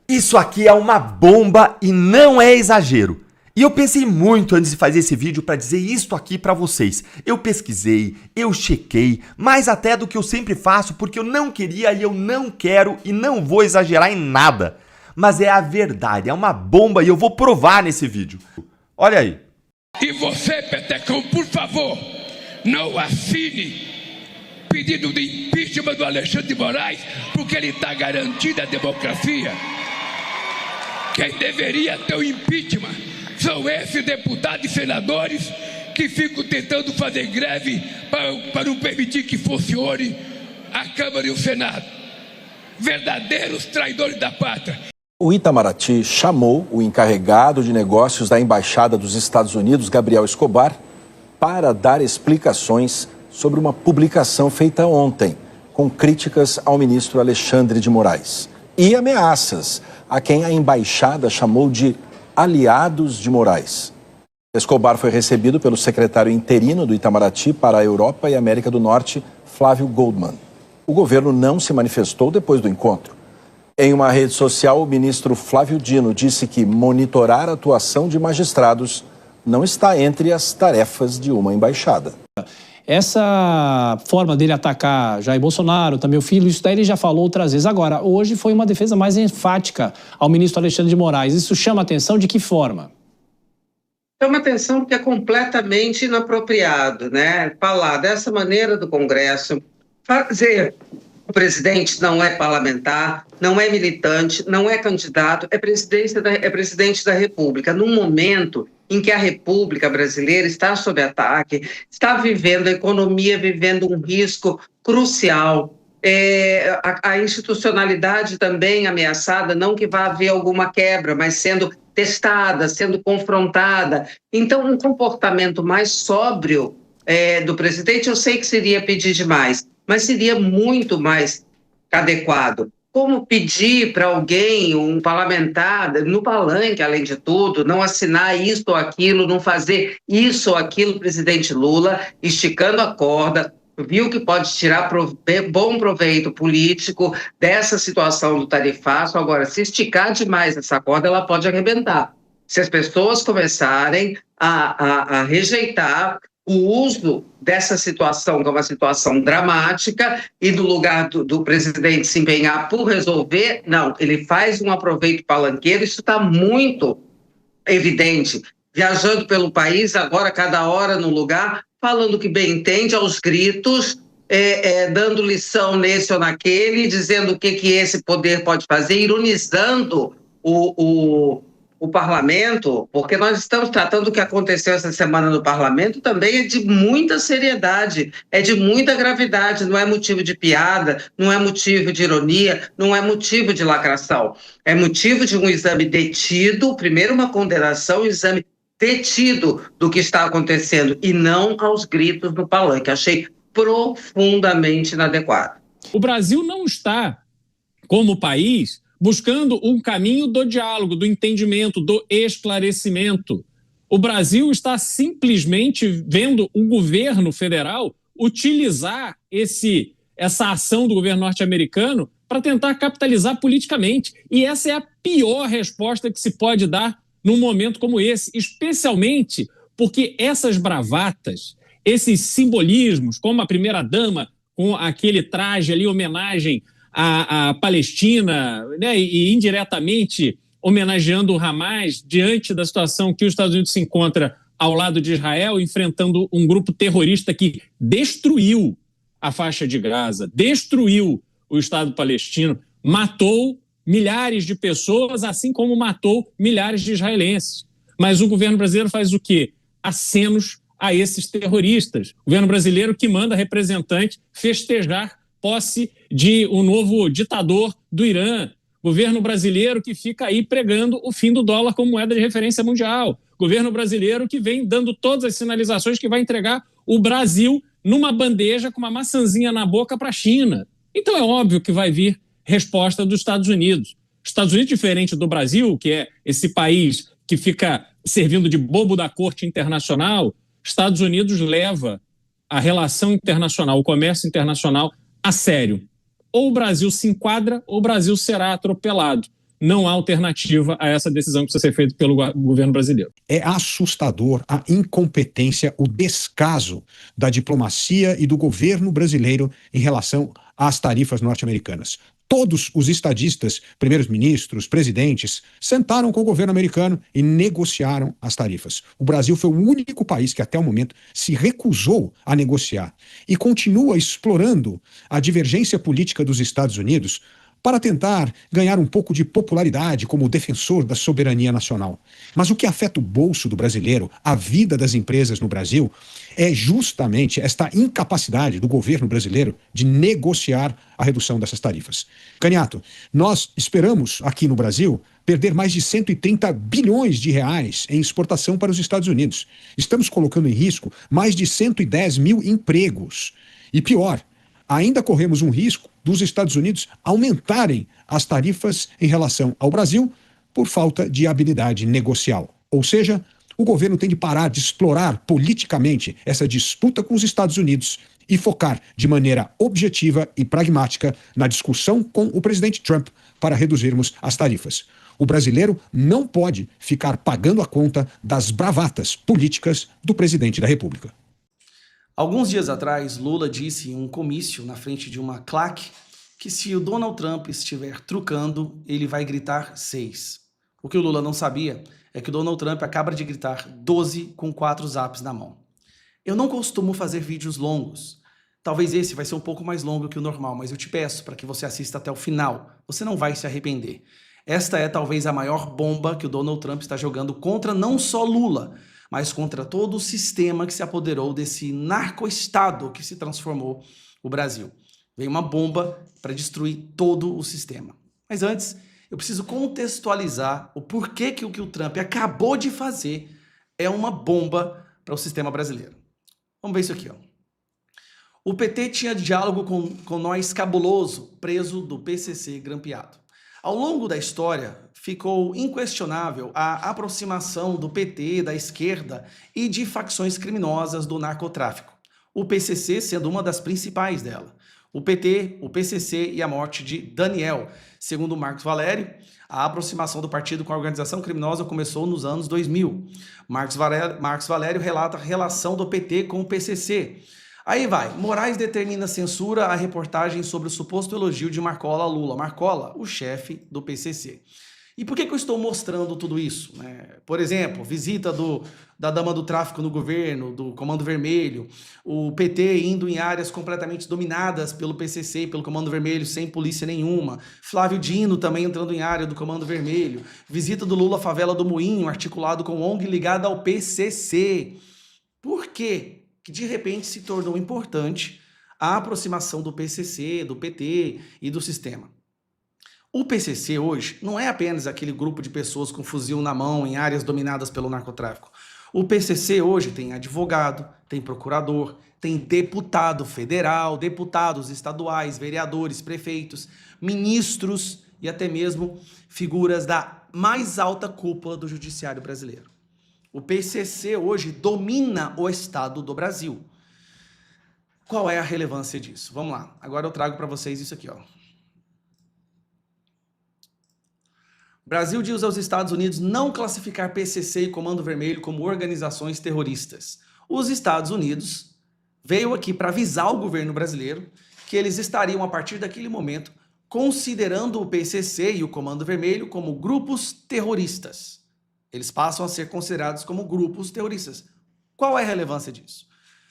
Isso aqui é uma bomba e não é exagero. E eu pensei muito antes de fazer esse vídeo para dizer isto aqui para vocês. Eu pesquisei, eu chequei, mais até do que eu sempre faço, porque eu não queria e eu não quero e não vou exagerar em nada. Mas é a verdade, é uma bomba e eu vou provar nesse vídeo. Olha aí. E você, Petecão, por favor, não assine pedido de impeachment do Alexandre de Moraes, porque ele está garantindo a democracia. Quem deveria ter o impeachment são esses deputados e senadores que ficam tentando fazer greve para não permitir que funcione a Câmara e o Senado. Verdadeiros traidores da pátria. O Itamaraty chamou o encarregado de negócios da Embaixada dos Estados Unidos, Gabriel Escobar, para dar explicações sobre uma publicação feita ontem, com críticas ao ministro Alexandre de Moraes e ameaças a quem a embaixada chamou de aliados de Moraes. Escobar foi recebido pelo secretário interino do Itamaraty para a Europa e América do Norte, Flávio Goldman. O governo não se manifestou depois do encontro. Em uma rede social, o ministro Flávio Dino disse que monitorar a atuação de magistrados não está entre as tarefas de uma embaixada. Essa forma dele atacar Jair Bolsonaro, também o filho, isso daí ele já falou outras vezes. Agora, hoje foi uma defesa mais enfática ao ministro Alexandre de Moraes. Isso chama atenção de que forma? Chama atenção porque é completamente inapropriado, né? Falar dessa maneira do Congresso, fazer... O presidente não é parlamentar, não é militante, não é candidato, é presidente da República. Num momento em que a República brasileira está sob ataque, está vivendo, a economia vivendo um risco crucial, a institucionalidade também ameaçada, não que vá haver alguma quebra, mas sendo testada, sendo confrontada. Então, um comportamento mais sóbrio do presidente, eu sei que seria pedir demais, mas seria muito mais adequado. Como pedir para alguém, um parlamentar, no palanque, além de tudo, não assinar isso ou aquilo, não fazer isso ou aquilo, presidente Lula, esticando a corda, viu que pode tirar bom proveito político dessa situação do tarifaço. Agora, se esticar demais essa corda, ela pode arrebentar. Se as pessoas começarem a rejeitar o uso dessa situação, que é uma situação dramática, e no lugar do presidente se empenhar por resolver, não, ele faz um aproveito palanqueiro, isso está muito evidente. Viajando pelo país, agora cada hora no lugar, falando que bem entende, aos gritos, dando lição nesse ou naquele, dizendo o que esse poder pode fazer, ironizando o parlamento, porque nós estamos tratando o que aconteceu essa semana no parlamento, também é de muita seriedade, é de muita gravidade, não é motivo de piada, não é motivo de ironia, não é motivo de lacração, é motivo de um exame detido, primeiro uma condenação, um exame detido do que está acontecendo, e não aos gritos no palanque. Achei profundamente inadequado. O Brasil não está, como país, buscando um caminho do diálogo, do entendimento, do esclarecimento. O Brasil está simplesmente vendo o governo federal utilizar essa ação do governo norte-americano para tentar capitalizar politicamente. E essa é a pior resposta que se pode dar num momento como esse, especialmente porque essas bravatas, esses simbolismos, como a primeira-dama com aquele traje ali, homenagem à Palestina, né, e indiretamente homenageando o Hamas diante da situação que os Estados Unidos se encontra ao lado de Israel, enfrentando um grupo terrorista que destruiu a faixa de Gaza, destruiu o Estado palestino, matou milhares de pessoas, assim como matou milhares de israelenses. Mas o governo brasileiro faz o quê? Acenos a esses terroristas. O governo brasileiro que manda representante festejar posse de um novo ditador do Irã. Governo brasileiro que fica aí pregando o fim do dólar como moeda de referência mundial. Governo brasileiro que vem dando todas as sinalizações que vai entregar o Brasil numa bandeja com uma maçãzinha na boca para a China. Então é óbvio que vai vir resposta dos Estados Unidos. Estados Unidos, diferente do Brasil, que é esse país que fica servindo de bobo da corte internacional, Estados Unidos leva a relação internacional, o comércio internacional a sério. Ou o Brasil se enquadra ou o Brasil será atropelado. não há alternativa a essa decisão que precisa ser feita pelo governo brasileiro. É assustador a incompetência, o descaso da diplomacia e do governo brasileiro em relação às tarifas norte-americanas. Todos os estadistas, primeiros ministros, presidentes, sentaram com o governo americano e negociaram as tarifas. O Brasil foi o único país que até o momento se recusou a negociar e continua explorando a divergência política dos Estados Unidos para tentar ganhar um pouco de popularidade como defensor da soberania nacional. Mas o que afeta o bolso do brasileiro, a vida das empresas no Brasil, é justamente esta incapacidade do governo brasileiro de negociar a redução dessas tarifas. Caniato, nós esperamos aqui no Brasil perder mais de 130 bilhões de reais em exportação para os Estados Unidos. Estamos colocando em risco mais de 110 mil empregos. E pior, ainda corremos um risco dos Estados Unidos aumentarem as tarifas em relação ao Brasil por falta de habilidade negocial. Ou seja, o governo tem de parar de explorar politicamente essa disputa com os Estados Unidos e focar de maneira objetiva e pragmática na discussão com o presidente Trump para reduzirmos as tarifas. O brasileiro não pode ficar pagando a conta das bravatas políticas do presidente da República. Alguns dias atrás, Lula disse em um comício na frente de uma claque que se o Donald Trump estiver trucando, ele vai gritar 6. O que o Lula não sabia é que o Donald Trump acaba de gritar 12 com 4 zaps na mão. Eu não costumo fazer vídeos longos. Talvez esse vai ser um pouco mais longo que o normal, mas eu te peço para que você assista até o final. Você não vai se arrepender. Esta é talvez a maior bomba que o Donald Trump está jogando contra não só Lula, mas contra todo o sistema que se apoderou desse narco-estado que se transformou o Brasil. Veio uma bomba para destruir todo o sistema. Mas antes, eu preciso contextualizar o porquê que o Trump acabou de fazer é uma bomba para o sistema brasileiro. Vamos ver isso aqui, ó. O PT tinha diálogo com nós cabuloso, preso do PCC grampeado. Ao longo da história, ficou inquestionável a aproximação do PT, da esquerda e de facções criminosas do narcotráfico. O PCC sendo uma das principais dela. O PT, o PCC e a morte de Daniel. Segundo Marcos Valério, a aproximação do partido com a organização criminosa começou nos anos 2000. Marcos Valério relata a relação do PT com o PCC. Aí vai, Moraes determina censura a reportagem sobre o suposto elogio de Marcola a Lula. Marcola, o chefe do PCC. E por que eu estou mostrando tudo isso? Por exemplo, visita da dama do tráfico no governo, do Comando Vermelho, o PT indo em áreas completamente dominadas pelo PCC e pelo Comando Vermelho, sem polícia nenhuma. Flávio Dino também entrando em área do Comando Vermelho. Visita do Lula à favela do Moinho, articulado com ONG ligada ao PCC. Por quê? Que de repente se tornou importante a aproximação do PCC, do PT e do sistema. O PCC hoje não é apenas aquele grupo de pessoas com fuzil na mão em áreas dominadas pelo narcotráfico. O PCC hoje tem advogado, tem procurador, tem deputado federal, deputados estaduais, vereadores, prefeitos, ministros e até mesmo figuras da mais alta cúpula do judiciário brasileiro. O PCC hoje domina o Estado do Brasil. Qual é a relevância disso? Vamos lá. Agora eu trago para vocês isso aqui, ó. Brasil diz aos Estados Unidos não classificar PCC e Comando Vermelho como organizações terroristas. Os Estados Unidos veio aqui para avisar o governo brasileiro que eles estariam, a partir daquele momento, considerando o PCC e o Comando Vermelho como grupos terroristas. Eles passam a ser considerados como grupos terroristas. Qual é a relevância disso?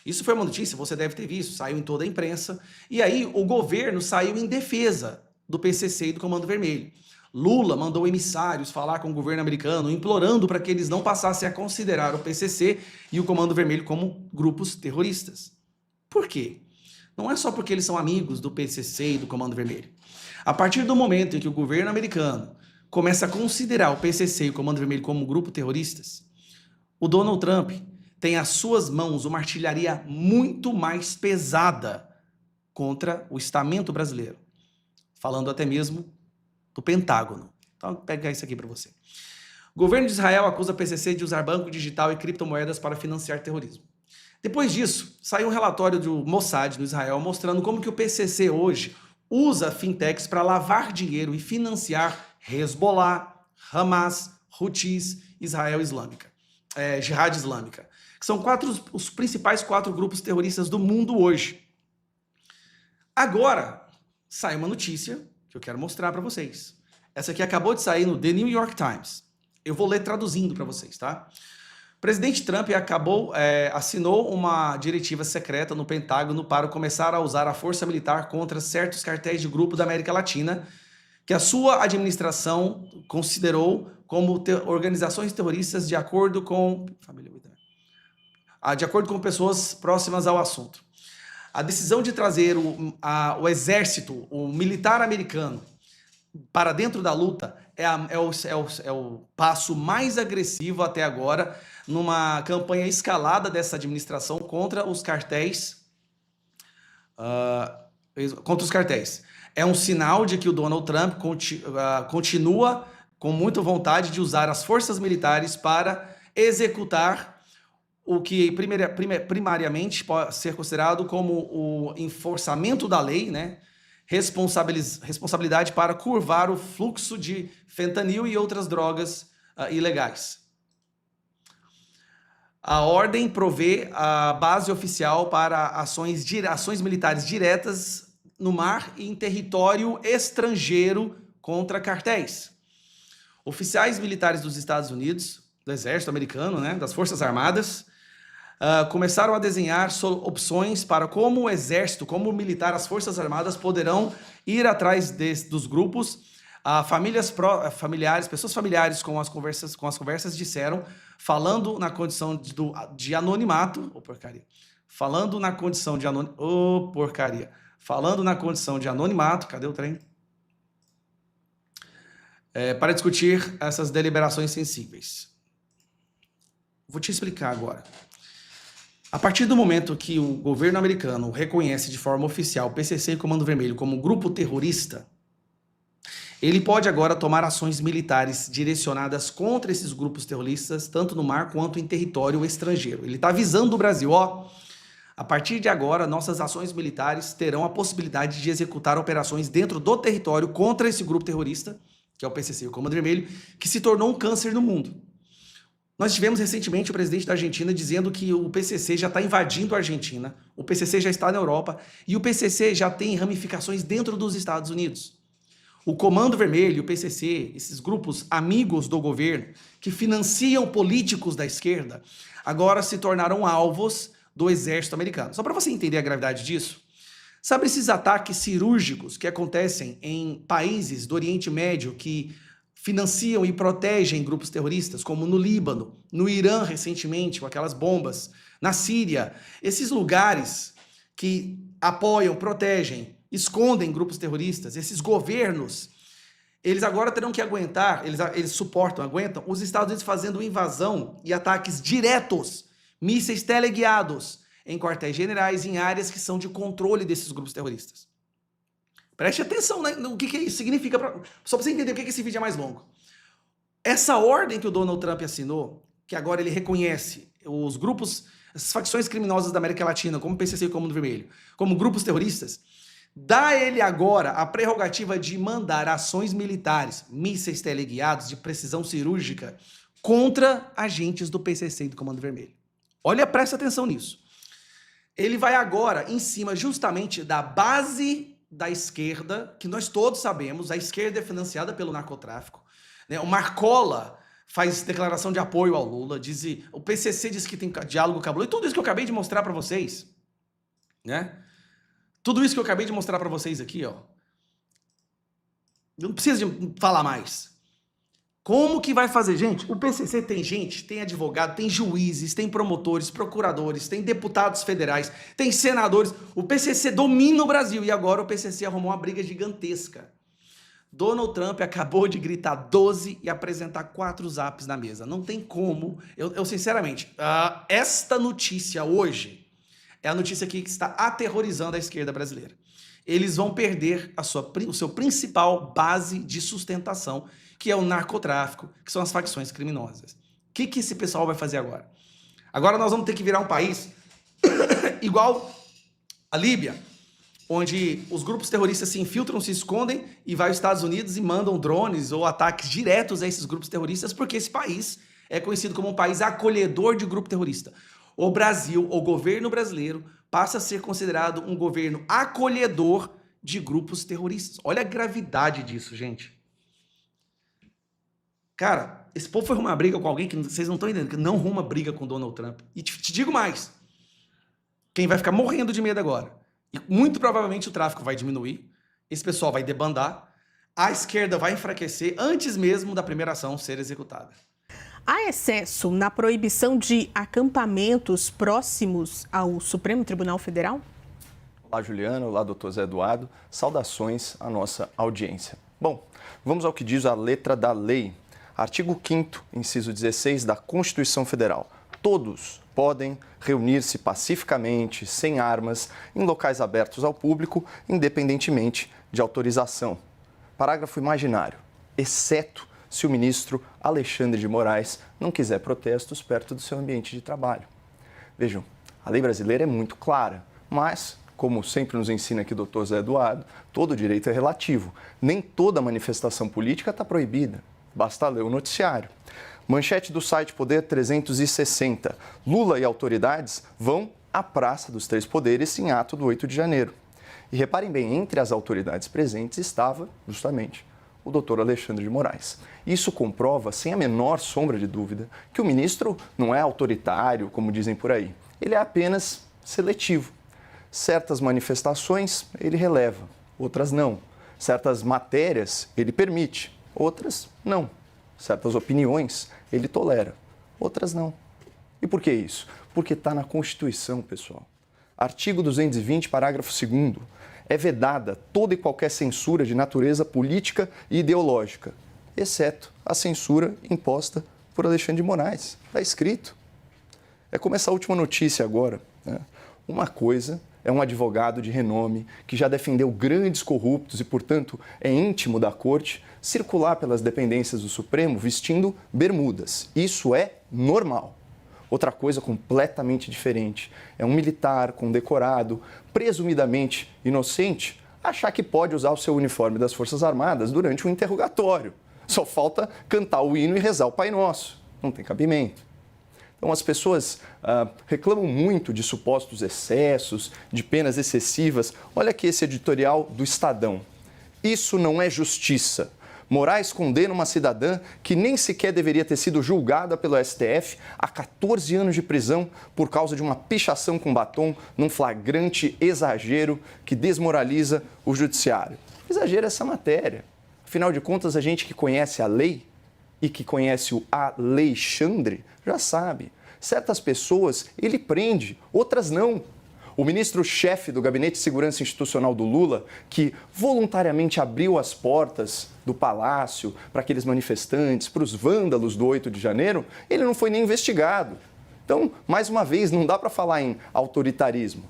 Isso foi uma notícia, você deve ter visto, saiu em toda a imprensa. E aí o governo saiu em defesa do PCC e do Comando Vermelho. Lula mandou emissários falar com o governo americano, implorando para que eles não passassem a considerar o PCC e o Comando Vermelho como grupos terroristas. Por quê? Não é só porque eles são amigos do PCC e do Comando Vermelho. A partir do momento em que o governo americano começa a considerar o PCC e o Comando Vermelho como grupo terroristas, o Donald Trump tem às suas mãos uma artilharia muito mais pesada contra o estamento brasileiro. Falando até mesmo do Pentágono. Então, vou pegar isso aqui para você. O governo de Israel acusa a PCC de usar banco digital e criptomoedas para financiar terrorismo. Depois disso, saiu um relatório do Mossad no Israel mostrando como que o PCC hoje usa fintechs para lavar dinheiro e financiar Hezbollah, Hamas, Houthis, Israel Islâmica, Jihad Islâmica, que são os principais 4 grupos terroristas do mundo hoje. Agora, sai uma notícia que eu quero mostrar para vocês. Essa aqui acabou de sair no The New York Times. Eu vou ler traduzindo para vocês, tá? O presidente Trump assinou uma diretiva secreta no Pentágono para começar a usar a força militar contra certos cartéis de grupo da América Latina, que a sua administração considerou como organizações terroristas de acordo com pessoas próximas ao assunto. A decisão de trazer o exército, o militar americano, para dentro da luta é o passo mais agressivo até agora numa campanha escalada dessa administração contra os cartéis. É um sinal de que o Donald Trump continua com muita vontade de usar as forças militares para executar o que primariamente pode ser considerado como o enforçamento da lei, né? Responsabilidade para curvar o fluxo de fentanil e outras drogas ilegais. A ordem provê a base oficial para ações militares diretas no mar e em território estrangeiro contra cartéis. Oficiais militares dos Estados Unidos, do exército americano, né, das Forças Armadas, começaram a desenhar opções para como o exército, como o militar, as Forças Armadas poderão ir atrás dos grupos. Pessoas familiares com as conversas disseram, falando na condição de anonimato, falando na condição de anonimato, cadê o trem? Para discutir essas deliberações sensíveis. Vou te explicar agora. A partir do momento que o governo americano reconhece de forma oficial o PCC e o Comando Vermelho como grupo terrorista, ele pode agora tomar ações militares direcionadas contra esses grupos terroristas, tanto no mar quanto em território estrangeiro. Ele está avisando o Brasil, a partir de agora, nossas ações militares terão a possibilidade de executar operações dentro do território contra esse grupo terrorista, que é o PCC e o Comando Vermelho, que se tornou um câncer no mundo. Nós tivemos recentemente o presidente da Argentina dizendo que o PCC já está invadindo a Argentina, o PCC já está na Europa e o PCC já tem ramificações dentro dos Estados Unidos. O Comando Vermelho, o PCC, esses grupos amigos do governo que financiam políticos da esquerda, agora se tornaram alvos do exército americano. Só para você entender a gravidade disso, sabe esses ataques cirúrgicos que acontecem em países do Oriente Médio que financiam e protegem grupos terroristas, como no Líbano, no Irã recentemente, com aquelas bombas, na Síria, esses lugares que apoiam, protegem, escondem grupos terroristas, esses governos, eles agora terão que aguentar, eles aguentam os Estados Unidos fazendo invasão e ataques diretos, mísseis teleguiados em quartéis generais, em áreas que são de controle desses grupos terroristas. Preste atenção, né, no que isso significa, só para você entender por que esse vídeo é mais longo. Essa ordem que o Donald Trump assinou, que agora ele reconhece os grupos, as facções criminosas da América Latina, como o PCC e o Comando Vermelho, como grupos terroristas, dá a ele agora a prerrogativa de mandar ações militares, mísseis teleguiados de precisão cirúrgica, contra agentes do PCC e do Comando Vermelho. Olha, presta atenção nisso. Ele vai agora em cima justamente da base da esquerda, que nós todos sabemos, a esquerda é financiada pelo narcotráfico, né? O Marcola faz declaração de apoio ao Lula, o PCC diz que tem diálogo com a Lula, e tudo isso que eu acabei de mostrar para vocês, né? Tudo isso que eu acabei de mostrar para vocês aqui, ó. Não precisa de falar mais. Como que vai fazer? Gente, o PCC tem advogado, tem juízes, tem promotores, procuradores, tem deputados federais, tem senadores. O PCC domina o Brasil e agora o PCC arrumou uma briga gigantesca. Donald Trump acabou de gritar 12 e apresentar 4 zaps na mesa. Não tem como. Eu sinceramente, esta notícia hoje é a notícia que está aterrorizando a esquerda brasileira. Eles vão perder o seu principal base de sustentação, que é o narcotráfico, que são as facções criminosas. O que esse pessoal vai fazer agora? Agora nós vamos ter que virar um país igual a Líbia, onde os grupos terroristas se infiltram, se escondem e vai aos Estados Unidos e mandam drones ou ataques diretos a esses grupos terroristas, porque esse país é conhecido como um país acolhedor de grupo terrorista. O Brasil, o governo brasileiro, passa a ser considerado um governo acolhedor de grupos terroristas. Olha a gravidade disso, gente. Cara, esse povo foi arrumar briga com alguém que vocês não estão entendendo, que não arruma briga com Donald Trump. E te digo mais, quem vai ficar morrendo de medo agora, e muito provavelmente o tráfico vai diminuir, esse pessoal vai debandar, a esquerda vai enfraquecer antes mesmo da primeira ação ser executada. Há excesso na proibição de acampamentos próximos ao Supremo Tribunal Federal? Olá, Juliana. Olá, doutor Zé Eduardo. Saudações à nossa audiência. Bom, vamos ao que diz a letra da lei. Artigo 5º, inciso 16 da Constituição Federal. Todos podem reunir-se pacificamente, sem armas, em locais abertos ao público, independentemente de autorização. Parágrafo imaginário. Exceto se o ministro Alexandre de Moraes não quiser protestos perto do seu ambiente de trabalho. Vejam, a lei brasileira é muito clara, mas, como sempre nos ensina aqui o doutor Zé Eduardo, todo direito é relativo. Nem toda manifestação política está proibida. Basta ler o noticiário. Manchete do site Poder 360. Lula e autoridades vão à Praça dos Três Poderes em ato do 8 de janeiro. E reparem bem, entre as autoridades presentes estava, justamente, o doutor Alexandre de Moraes. Isso comprova, sem a menor sombra de dúvida, que o ministro não é autoritário, como dizem por aí. Ele é apenas seletivo. Certas manifestações ele releva, outras não. Certas matérias ele permite, outras não. Certas opiniões ele tolera, outras não. E por que isso? Porque está na Constituição, pessoal. Artigo 220, parágrafo 2º. É vedada toda e qualquer censura de natureza política e ideológica, exceto a censura imposta por Alexandre de Moraes. Está escrito. É como essa última notícia agora, né? Uma coisa é um advogado de renome que já defendeu grandes corruptos e, portanto, é íntimo da corte, circular pelas dependências do Supremo vestindo bermudas. Isso é normal. Outra coisa completamente diferente é um militar condecorado, presumidamente inocente, achar que pode usar o seu uniforme das Forças Armadas durante um interrogatório. Só falta cantar o hino e rezar o Pai Nosso. Não tem cabimento. Então, as pessoas reclamam muito de supostos excessos, de penas excessivas. Olha aqui esse editorial do Estadão. Isso não é justiça. Moraes condena uma cidadã que nem sequer deveria ter sido julgada pelo STF a 14 anos de prisão por causa de uma pichação com batom num flagrante exagero que desmoraliza o judiciário. Exagero essa matéria. Afinal de contas, a gente que conhece a lei e que conhece o Alexandre já sabe. Certas pessoas ele prende, outras não. O ministro-chefe do Gabinete de Segurança Institucional do Lula, que voluntariamente abriu as portas do palácio para aqueles manifestantes, para os vândalos do 8 de janeiro, ele não foi nem investigado. Então, mais uma vez, não dá para falar em autoritarismo,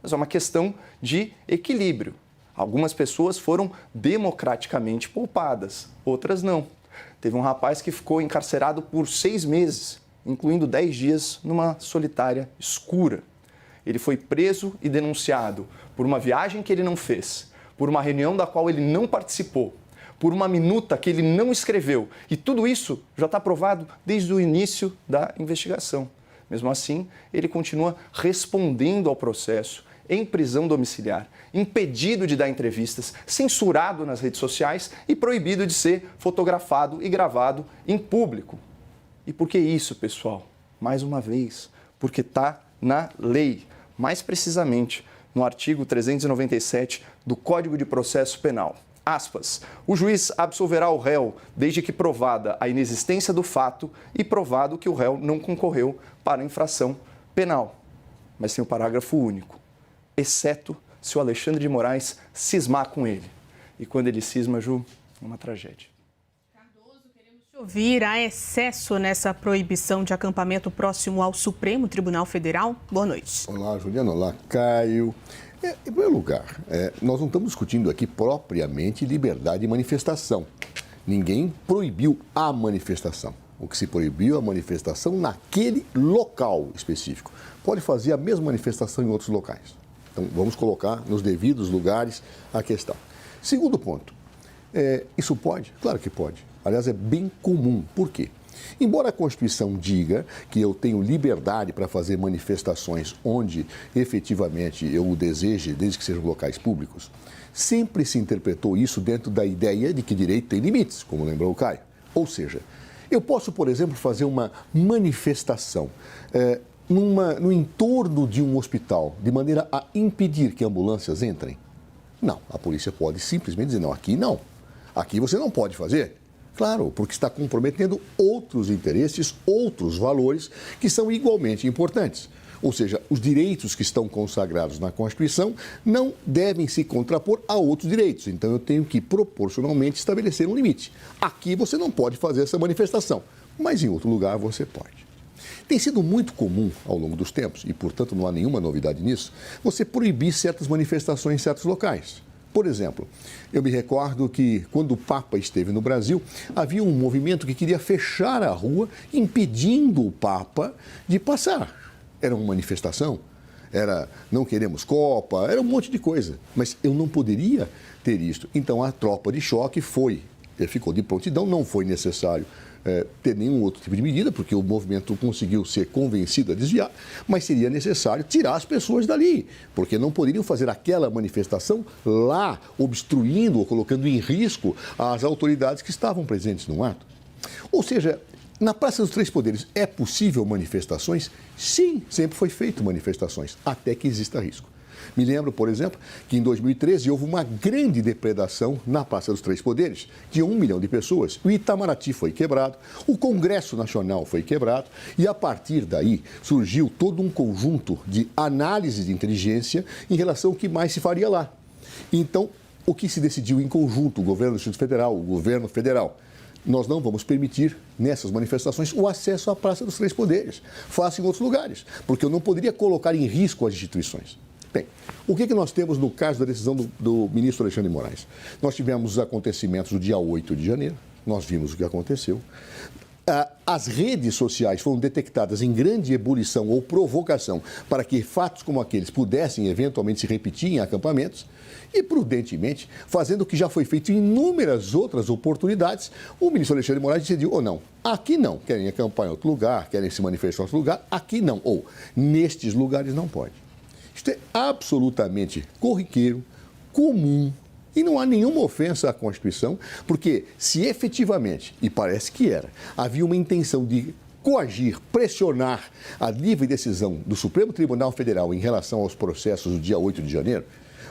mas é uma questão de equilíbrio. Algumas pessoas foram democraticamente poupadas, outras não. Teve um rapaz que ficou encarcerado por 6 meses, incluindo 10 dias numa solitária escura. Ele foi preso e denunciado por uma viagem que ele não fez, por uma reunião da qual ele não participou, por uma minuta que ele não escreveu. E tudo isso já está provado desde o início da investigação. Mesmo assim, ele continua respondendo ao processo em prisão domiciliar, impedido de dar entrevistas, censurado nas redes sociais e proibido de ser fotografado e gravado em público. E por que isso, pessoal? Mais uma vez, porque está na lei. Mais precisamente, no artigo 397 do Código de Processo Penal. Aspas, o juiz absolverá o réu desde que provada a inexistência do fato e provado que o réu não concorreu para a infração penal. Mas tem o parágrafo único, exceto se o Alexandre de Moraes cismar com ele. E quando ele cisma, Ju, é uma tragédia. Ouvir há excesso nessa proibição de acampamento próximo ao Supremo Tribunal Federal? Boa noite. Olá, Juliana. Olá, Caio. Em primeiro lugar, nós não estamos discutindo aqui propriamente liberdade de manifestação. Ninguém proibiu a manifestação. O que se proibiu é a manifestação naquele local específico. Pode fazer a mesma manifestação em outros locais. Então, vamos colocar nos devidos lugares a questão. Segundo ponto, isso pode? Claro que pode. Aliás, é bem comum. Por quê? Embora a Constituição diga que eu tenho liberdade para fazer manifestações onde efetivamente eu o deseje, desde que sejam locais públicos, sempre se interpretou isso dentro da ideia de que direito tem limites, como lembrou o Caio. Ou seja, eu posso, por exemplo, fazer uma manifestação no entorno de um hospital, de maneira a impedir que ambulâncias entrem? Não, a polícia pode simplesmente dizer, não, aqui não. Aqui você não pode fazer. Claro, porque está comprometendo outros interesses, outros valores que são igualmente importantes. Ou seja, os direitos que estão consagrados na Constituição não devem se contrapor a outros direitos. Então, eu tenho que proporcionalmente estabelecer um limite. Aqui você não pode fazer essa manifestação, mas em outro lugar você pode. Tem sido muito comum ao longo dos tempos, e portanto não há nenhuma novidade nisso, você proibir certas manifestações em certos locais. Por exemplo, eu me recordo que quando o Papa esteve no Brasil, havia um movimento que queria fechar a rua, impedindo o Papa de passar. Era uma manifestação, era não queremos Copa, era um monte de coisa. Mas eu não poderia ter isto. Então a tropa de choque ficou de prontidão, não foi necessário ter nenhum outro tipo de medida, porque o movimento conseguiu ser convencido a desviar, mas seria necessário tirar as pessoas dali, porque não poderiam fazer aquela manifestação lá, obstruindo ou colocando em risco as autoridades que estavam presentes no ato. Ou seja, na Praça dos Três Poderes é possível manifestações? Sim, sempre foi feito manifestações, até que exista risco. Me lembro, por exemplo, que em 2013 houve uma grande depredação na Praça dos Três Poderes. Tinha 1 milhão de pessoas. O Itamaraty foi quebrado, o Congresso Nacional foi quebrado e, a partir daí, surgiu todo um conjunto de análises de inteligência em relação ao que mais se faria lá. Então, o que se decidiu em conjunto, o governo do Distrito Federal, o governo federal, nós não vamos permitir, nessas manifestações, o acesso à Praça dos Três Poderes. Faça em outros lugares, porque eu não poderia colocar em risco as instituições. Bem, o que nós temos no caso da decisão do ministro Alexandre de Moraes? Nós tivemos os acontecimentos do dia 8 de janeiro, nós vimos o que aconteceu. As redes sociais foram detectadas em grande ebulição ou provocação para que fatos como aqueles pudessem eventualmente se repetir em acampamentos e, prudentemente, fazendo o que já foi feito em inúmeras outras oportunidades, o ministro Alexandre de Moraes decidiu, ou não, aqui não, querem acampar em outro lugar, querem se manifestar em outro lugar, aqui não, ou nestes lugares não pode. Isto é absolutamente corriqueiro, comum, e não há nenhuma ofensa à Constituição, porque se efetivamente, e parece que era, havia uma intenção de coagir, pressionar a livre decisão do Supremo Tribunal Federal em relação aos processos do dia 8 de janeiro,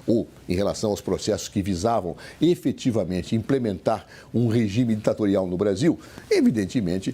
ou em relação aos processos que visavam efetivamente implementar um regime ditatorial no Brasil, evidentemente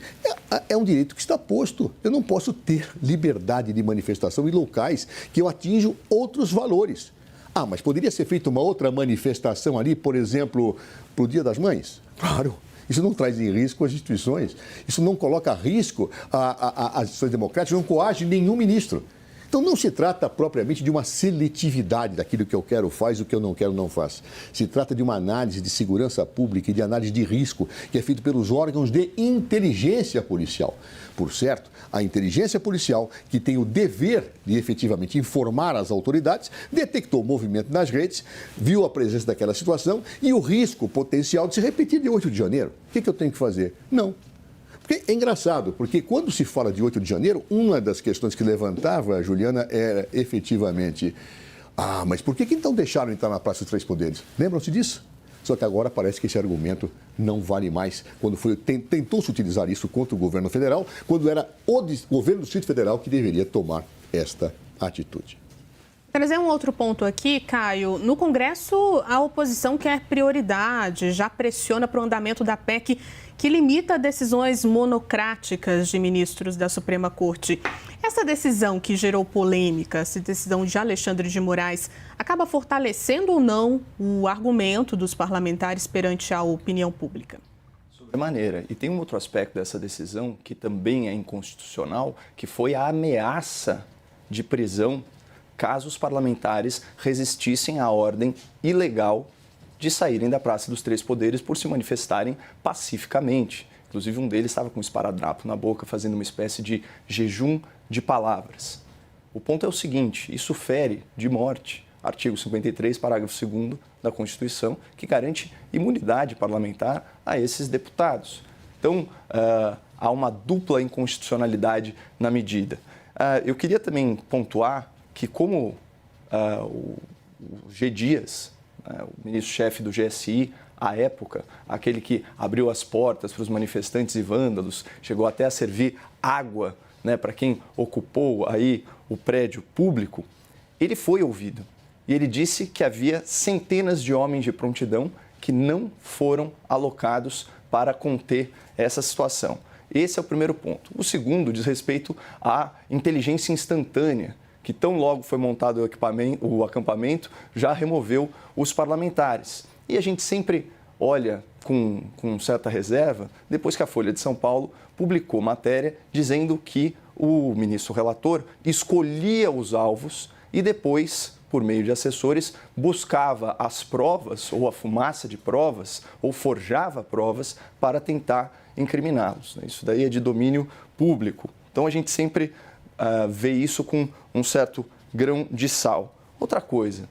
é um direito que está posto. Eu não posso ter liberdade de manifestação em locais que eu atinjo outros valores. Ah, mas poderia ser feita uma outra manifestação ali, por exemplo, para o Dia das Mães? Claro. Isso não traz em risco as instituições. Isso não coloca a risco as instituições democráticas, não coage nenhum ministro. Então, não se trata propriamente de uma seletividade daquilo que eu quero faz, o que eu não quero não faz. Se trata de uma análise de segurança pública e de análise de risco que é feito pelos órgãos de inteligência policial. Por certo, a inteligência policial, que tem o dever de efetivamente informar as autoridades, detectou o movimento nas redes, viu a presença daquela situação e o risco potencial de se repetir de 8 de janeiro. O que eu tenho que fazer? Não. Porque é engraçado, porque quando se fala de 8 de janeiro, uma das questões que levantava, Juliana, era efetivamente, mas por que então deixaram entrar na Praça dos Três Poderes? Lembram-se disso? Só que agora parece que esse argumento não vale mais. Quando tentou-se utilizar isso contra o governo federal, quando era o governo do Distrito Federal que deveria tomar esta atitude. Trazer um outro ponto aqui, Caio. No Congresso, a oposição quer prioridade, já pressiona para o andamento da PEC que limita decisões monocráticas de ministros da Suprema Corte. Essa decisão que gerou polêmica, essa decisão de Alexandre de Moraes, acaba fortalecendo ou não o argumento dos parlamentares perante a opinião pública? Sobremaneira. E tem um outro aspecto dessa decisão que também é inconstitucional, que foi a ameaça de prisão caso os parlamentares resistissem à ordem ilegal de saírem da Praça dos Três Poderes por se manifestarem pacificamente. Inclusive, um deles estava com um esparadrapo na boca, fazendo uma espécie de jejum de palavras. O ponto é o seguinte, isso fere de morte artigo 53, parágrafo 2º da Constituição, que garante imunidade parlamentar a esses deputados. Então, há uma dupla inconstitucionalidade na medida. Eu queria também pontuar que, como o G. Dias, o ministro-chefe do GSI, à época, aquele que abriu as portas para os manifestantes e vândalos, chegou até a servir água, para quem ocupou aí o prédio público, ele foi ouvido. E ele disse que havia centenas de homens de prontidão que não foram alocados para conter essa situação. Esse é o primeiro ponto. O segundo diz respeito à inteligência instantânea, que tão logo foi montado o acampamento, já removeu os parlamentares. E a gente sempre olha com certa reserva, depois que a Folha de São Paulo publicou matéria dizendo que o ministro relator escolhia os alvos e depois, por meio de assessores, buscava as provas ou a fumaça de provas ou forjava provas para tentar incriminá-los. Isso daí é de domínio público. Então a gente sempre vê isso com um certo grão de sal. Outra coisa,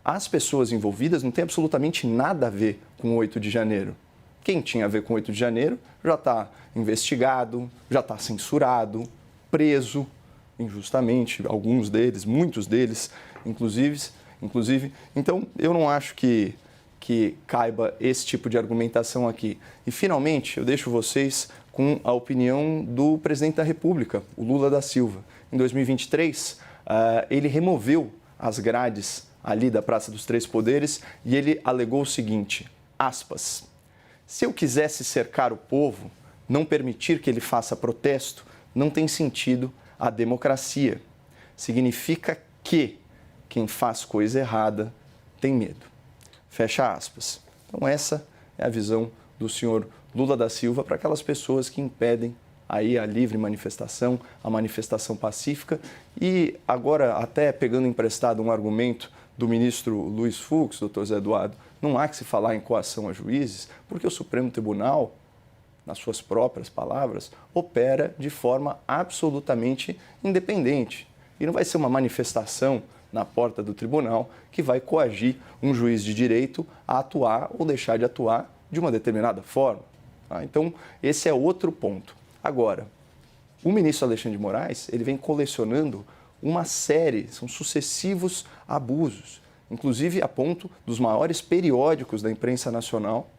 as pessoas envolvidas não têm absolutamente nada a ver com o 8 de janeiro. Quem tinha a ver com o 8 de janeiro já está investigado, já está censurado, preso injustamente, alguns deles, muitos deles, inclusive. Então, eu não acho que caiba esse tipo de argumentação aqui. E, finalmente, eu deixo vocês com a opinião do presidente da República, o Lula da Silva. Em 2023, ele removeu as grades ali da Praça dos Três Poderes e ele alegou o seguinte, aspas, se eu quisesse cercar o povo, não permitir que ele faça protesto, não tem sentido a democracia. Significa que quem faz coisa errada tem medo. Fecha aspas. Então essa é a visão do senhor Lula da Silva para aquelas pessoas que impedem aí a livre manifestação, a manifestação pacífica. E agora, até pegando emprestado um argumento do ministro Luiz Fux, doutor Zé Eduardo, não há que se falar em coação a juízes, porque o Supremo Tribunal, nas suas próprias palavras, opera de forma absolutamente independente. E não vai ser uma manifestação na porta do tribunal que vai coagir um juiz de direito a atuar ou deixar de atuar de uma determinada forma. Então, esse é outro ponto. Agora, o ministro Alexandre de Moraes, ele vem colecionando uma série, são sucessivos abusos, inclusive a ponto dos maiores periódicos da imprensa nacional,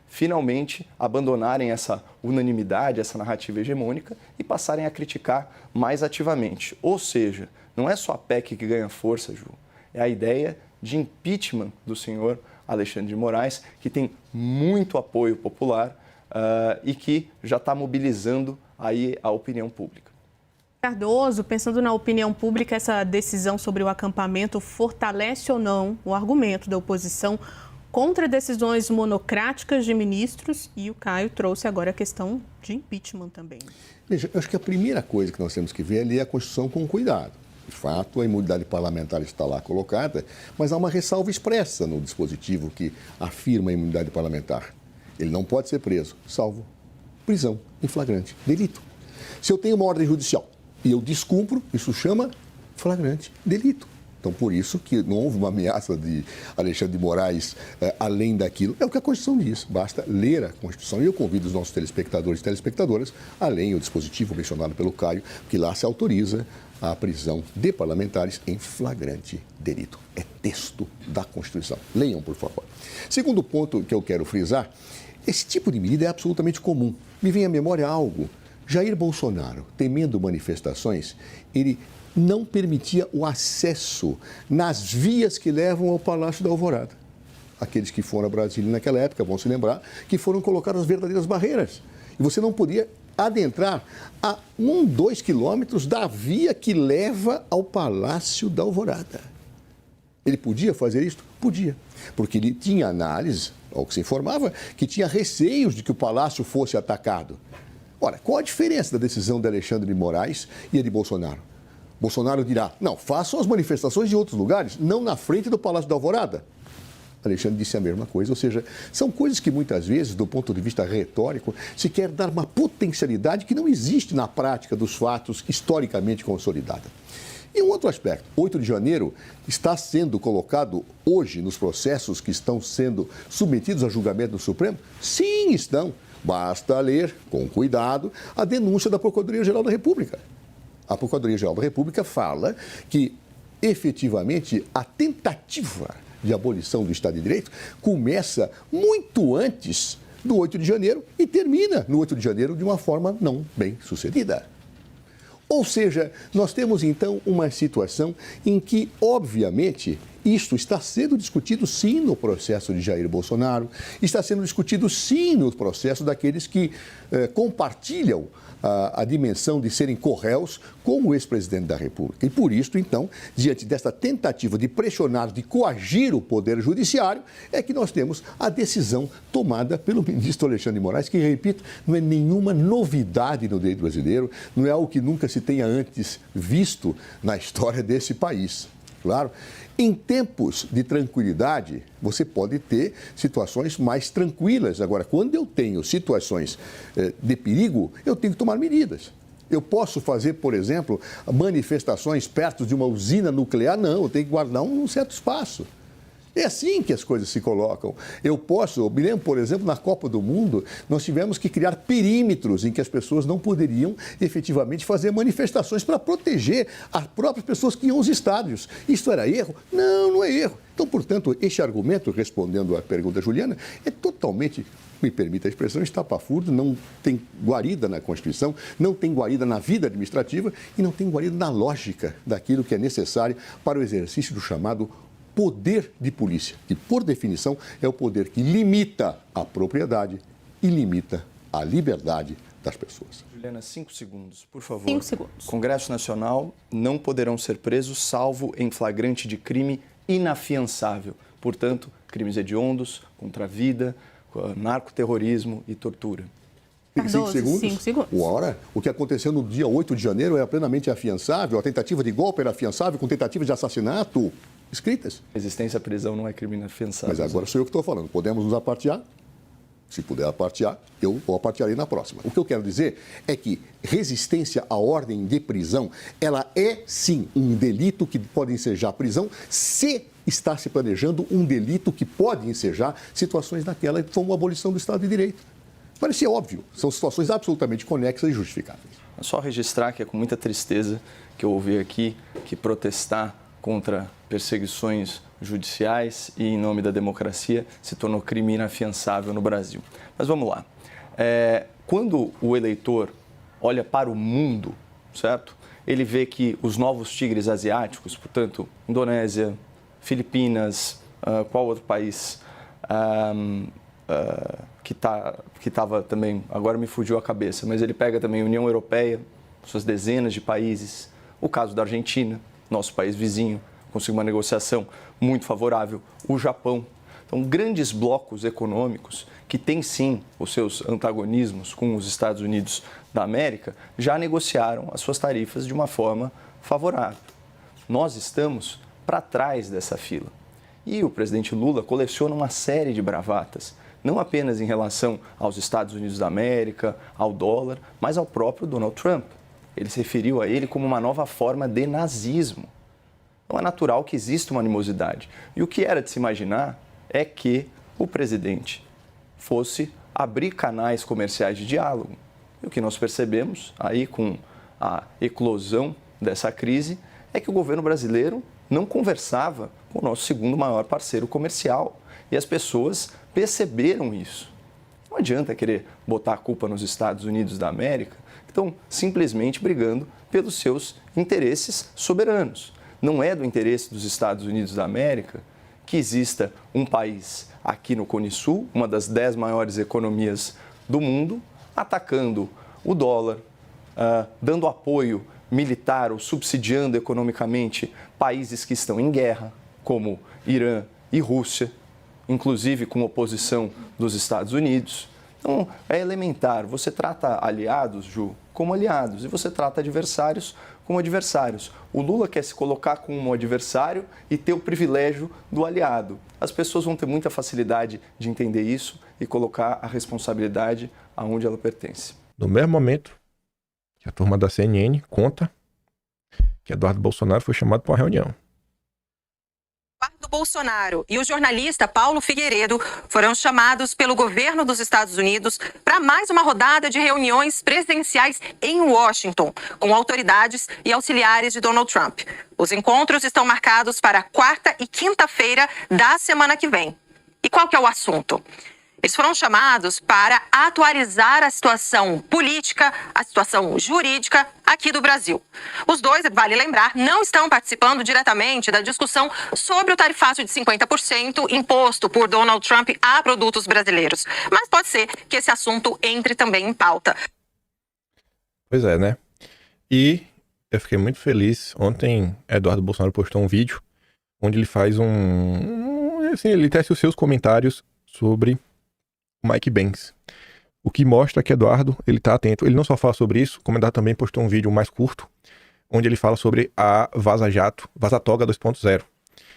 finalmente abandonarem essa unanimidade, essa narrativa hegemônica e passarem a criticar mais ativamente. Ou seja, não é só a PEC que ganha força, Ju, é a ideia de impeachment do senhor Alexandre de Moraes, que tem muito apoio popular e que já está mobilizando aí a opinião pública. Cardoso, pensando na opinião pública, essa decisão sobre o acampamento fortalece ou não o argumento da oposição contra decisões monocráticas de ministros, e o Caio trouxe agora a questão de impeachment também. Veja, eu acho que a primeira coisa que nós temos que ver ali é a Constituição com cuidado. De fato, a imunidade parlamentar está lá colocada, mas há uma ressalva expressa no dispositivo que afirma a imunidade parlamentar. Ele não pode ser preso, salvo prisão em flagrante delito. Se eu tenho uma ordem judicial e eu descumpro, isso chama flagrante delito. Então, por isso que não houve uma ameaça de Alexandre de Moraes além daquilo. É o que a Constituição diz, basta ler a Constituição. E eu convido os nossos telespectadores e telespectadoras a lerem o dispositivo mencionado pelo Caio, que lá se autoriza a prisão de parlamentares em flagrante delito. É texto da Constituição. Leiam, por favor. Segundo ponto que eu quero frisar, esse tipo de medida é absolutamente comum. Me vem à memória algo. Jair Bolsonaro, temendo manifestações, ele não permitia o acesso nas vias que levam ao Palácio da Alvorada. Aqueles que foram a Brasília naquela época vão se lembrar que foram colocadas verdadeiras barreiras. E você não podia adentrar a 2 quilômetros da via que leva ao Palácio da Alvorada. Ele podia fazer isso? Podia. Porque ele tinha análise, ao que se informava, que tinha receios de que o palácio fosse atacado. Ora, qual a diferença da decisão de Alexandre de Moraes e a de Bolsonaro? Bolsonaro dirá, não, façam as manifestações em outros lugares, não na frente do Palácio da Alvorada. Alexandre disse a mesma coisa, ou seja, são coisas que muitas vezes, do ponto de vista retórico, se quer dar uma potencialidade que não existe na prática dos fatos historicamente consolidada. E um outro aspecto, 8 de janeiro está sendo colocado hoje nos processos que estão sendo submetidos a julgamento do Supremo? Sim, estão. Basta ler, com cuidado, a denúncia da Procuradoria-Geral da República. A Procuradoria-Geral da República fala que, efetivamente, a tentativa de abolição do Estado de Direito começa muito antes do 8 de janeiro e termina no 8 de janeiro de uma forma não bem sucedida. Ou seja, nós temos então uma situação em que, obviamente, isto está sendo discutido sim no processo de Jair Bolsonaro, está sendo discutido sim no processo daqueles que compartilham a dimensão de serem corréus com o ex-presidente da República. E por isso, então, diante desta tentativa de pressionar, de coagir o Poder Judiciário, é que nós temos a decisão tomada pelo ministro Alexandre de Moraes, que, repito, não é nenhuma novidade no direito brasileiro, não é algo que nunca se tenha antes visto na história desse país. Claro, em tempos de tranquilidade, você pode ter situações mais tranquilas. Agora, quando eu tenho situações de perigo, eu tenho que tomar medidas. Eu posso fazer, por exemplo, manifestações perto de uma usina nuclear? Não, eu tenho que guardar um certo espaço. É assim que as coisas se colocam. Eu me lembro, por exemplo, na Copa do Mundo, nós tivemos que criar perímetros em que as pessoas não poderiam efetivamente fazer manifestações para proteger as próprias pessoas que iam aos estádios. Isso era erro? Não, não é erro. Então, portanto, este argumento, respondendo à pergunta da Juliana, é totalmente, me permita a expressão, estapafúrdio, não tem guarida na Constituição, não tem guarida na vida administrativa e não tem guarida na lógica daquilo que é necessário para o exercício do chamado poder de polícia, que, por definição, é o poder que limita a propriedade e limita a liberdade das pessoas. Juliana, 5 segundos, por favor. 5 segundos. Congresso Nacional não poderão ser presos salvo em flagrante de crime inafiançável. Portanto, crimes hediondos, contra a vida, narcoterrorismo e tortura. Tem 5 segundos? 5 segundos. Ora, o que aconteceu no dia 8 de janeiro era plenamente afiançável, a tentativa de golpe era afiançável com tentativa de assassinato escritas. Resistência à prisão não é crime inafiançável. Mas agora sou eu que estou falando. Podemos nos apartear? Se puder apartear, eu o apartearei na próxima. O que eu quero dizer é que resistência à ordem de prisão, ela é sim um delito que pode ensejar prisão se está se planejando um delito que pode ensejar situações daquela como a abolição do Estado de Direito. Parecia óbvio, são situações absolutamente conexas e justificáveis. É só registrar que é com muita tristeza que eu ouvi aqui que protestar contra perseguições judiciais e em nome da democracia se tornou crime inafiançável no Brasil. Mas vamos lá. Quando o eleitor olha para o mundo, certo? Ele vê que os novos tigres asiáticos, portanto, Indonésia, Filipinas, qual outro país que estava também, agora me fugiu a cabeça, mas ele pega também a União Europeia, suas dezenas de países, o caso da Argentina, nosso país vizinho, conseguiu uma negociação muito favorável, o Japão. Então, grandes blocos econômicos que têm sim os seus antagonismos com os Estados Unidos da América, já negociaram as suas tarifas de uma forma favorável. Nós estamos para trás dessa fila. E o presidente Lula coleciona uma série de bravatas, não apenas em relação aos Estados Unidos da América, ao dólar, mas ao próprio Donald Trump. Ele se referiu a ele como uma nova forma de nazismo. Então é natural que exista uma animosidade. E o que era de se imaginar é que o presidente fosse abrir canais comerciais de diálogo. E o que nós percebemos aí com a eclosão dessa crise é que o governo brasileiro não conversava com o nosso segundo maior parceiro comercial. E as pessoas perceberam isso. Não adianta querer botar a culpa nos Estados Unidos da América, que estão simplesmente brigando pelos seus interesses soberanos. Não é do interesse dos Estados Unidos da América que exista um país aqui no Cone Sul, uma das 10 maiores economias do mundo, atacando o dólar, dando apoio militar ou subsidiando economicamente países que estão em guerra, como Irã e Rússia, inclusive com oposição dos Estados Unidos. Então, é elementar. Você trata aliados, Ju, como aliados, e você trata adversários como adversários. O Lula quer se colocar como um adversário e ter o privilégio do aliado. As pessoas vão ter muita facilidade de entender isso e colocar a responsabilidade aonde ela pertence. No mesmo momento que a turma da CNN conta que Eduardo Bolsonaro foi chamado para uma reunião. Eduardo Bolsonaro e o jornalista Paulo Figueiredo foram chamados pelo governo dos Estados Unidos para mais uma rodada de reuniões presidenciais em Washington, com autoridades e auxiliares de Donald Trump. Os encontros estão marcados para quarta e quinta-feira da semana que vem. E qual que é o assunto? Eles foram chamados para atualizar a situação política, a situação jurídica aqui do Brasil. Os dois, vale lembrar, não estão participando diretamente da discussão sobre o tarifaço de 50% imposto por Donald Trump a produtos brasileiros. Mas pode ser que esse assunto entre também em pauta. Pois é, né? E eu fiquei muito feliz. Ontem, Eduardo Bolsonaro postou um vídeo onde ele faz assim, ele testa os seus comentários sobre Mike Pence. O que mostra que Eduardo, ele tá atento. Ele não só fala sobre isso, como Eduardo também postou um vídeo mais curto, onde ele fala sobre a Vaza Jato, Vaza Toga 2.0.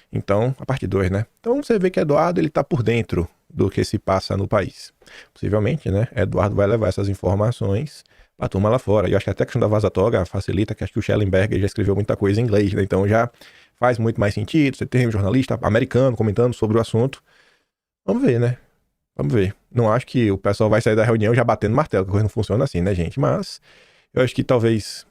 Então, a parte 2, né? Então você vê que Eduardo, ele tá por dentro do que se passa no país. Possivelmente, né? Eduardo vai levar essas informações pra turma lá fora. E eu acho que até a questão da Vaza Toga facilita, que acho que o Schellenberger já escreveu muita coisa em inglês, né? Então já faz muito mais sentido. Você tem um jornalista americano comentando sobre o assunto. Vamos ver, né? Vamos ver. Não acho que o pessoal vai sair da reunião já batendo martelo, que a coisa não funciona assim, né, gente? Mas eu acho que talvez...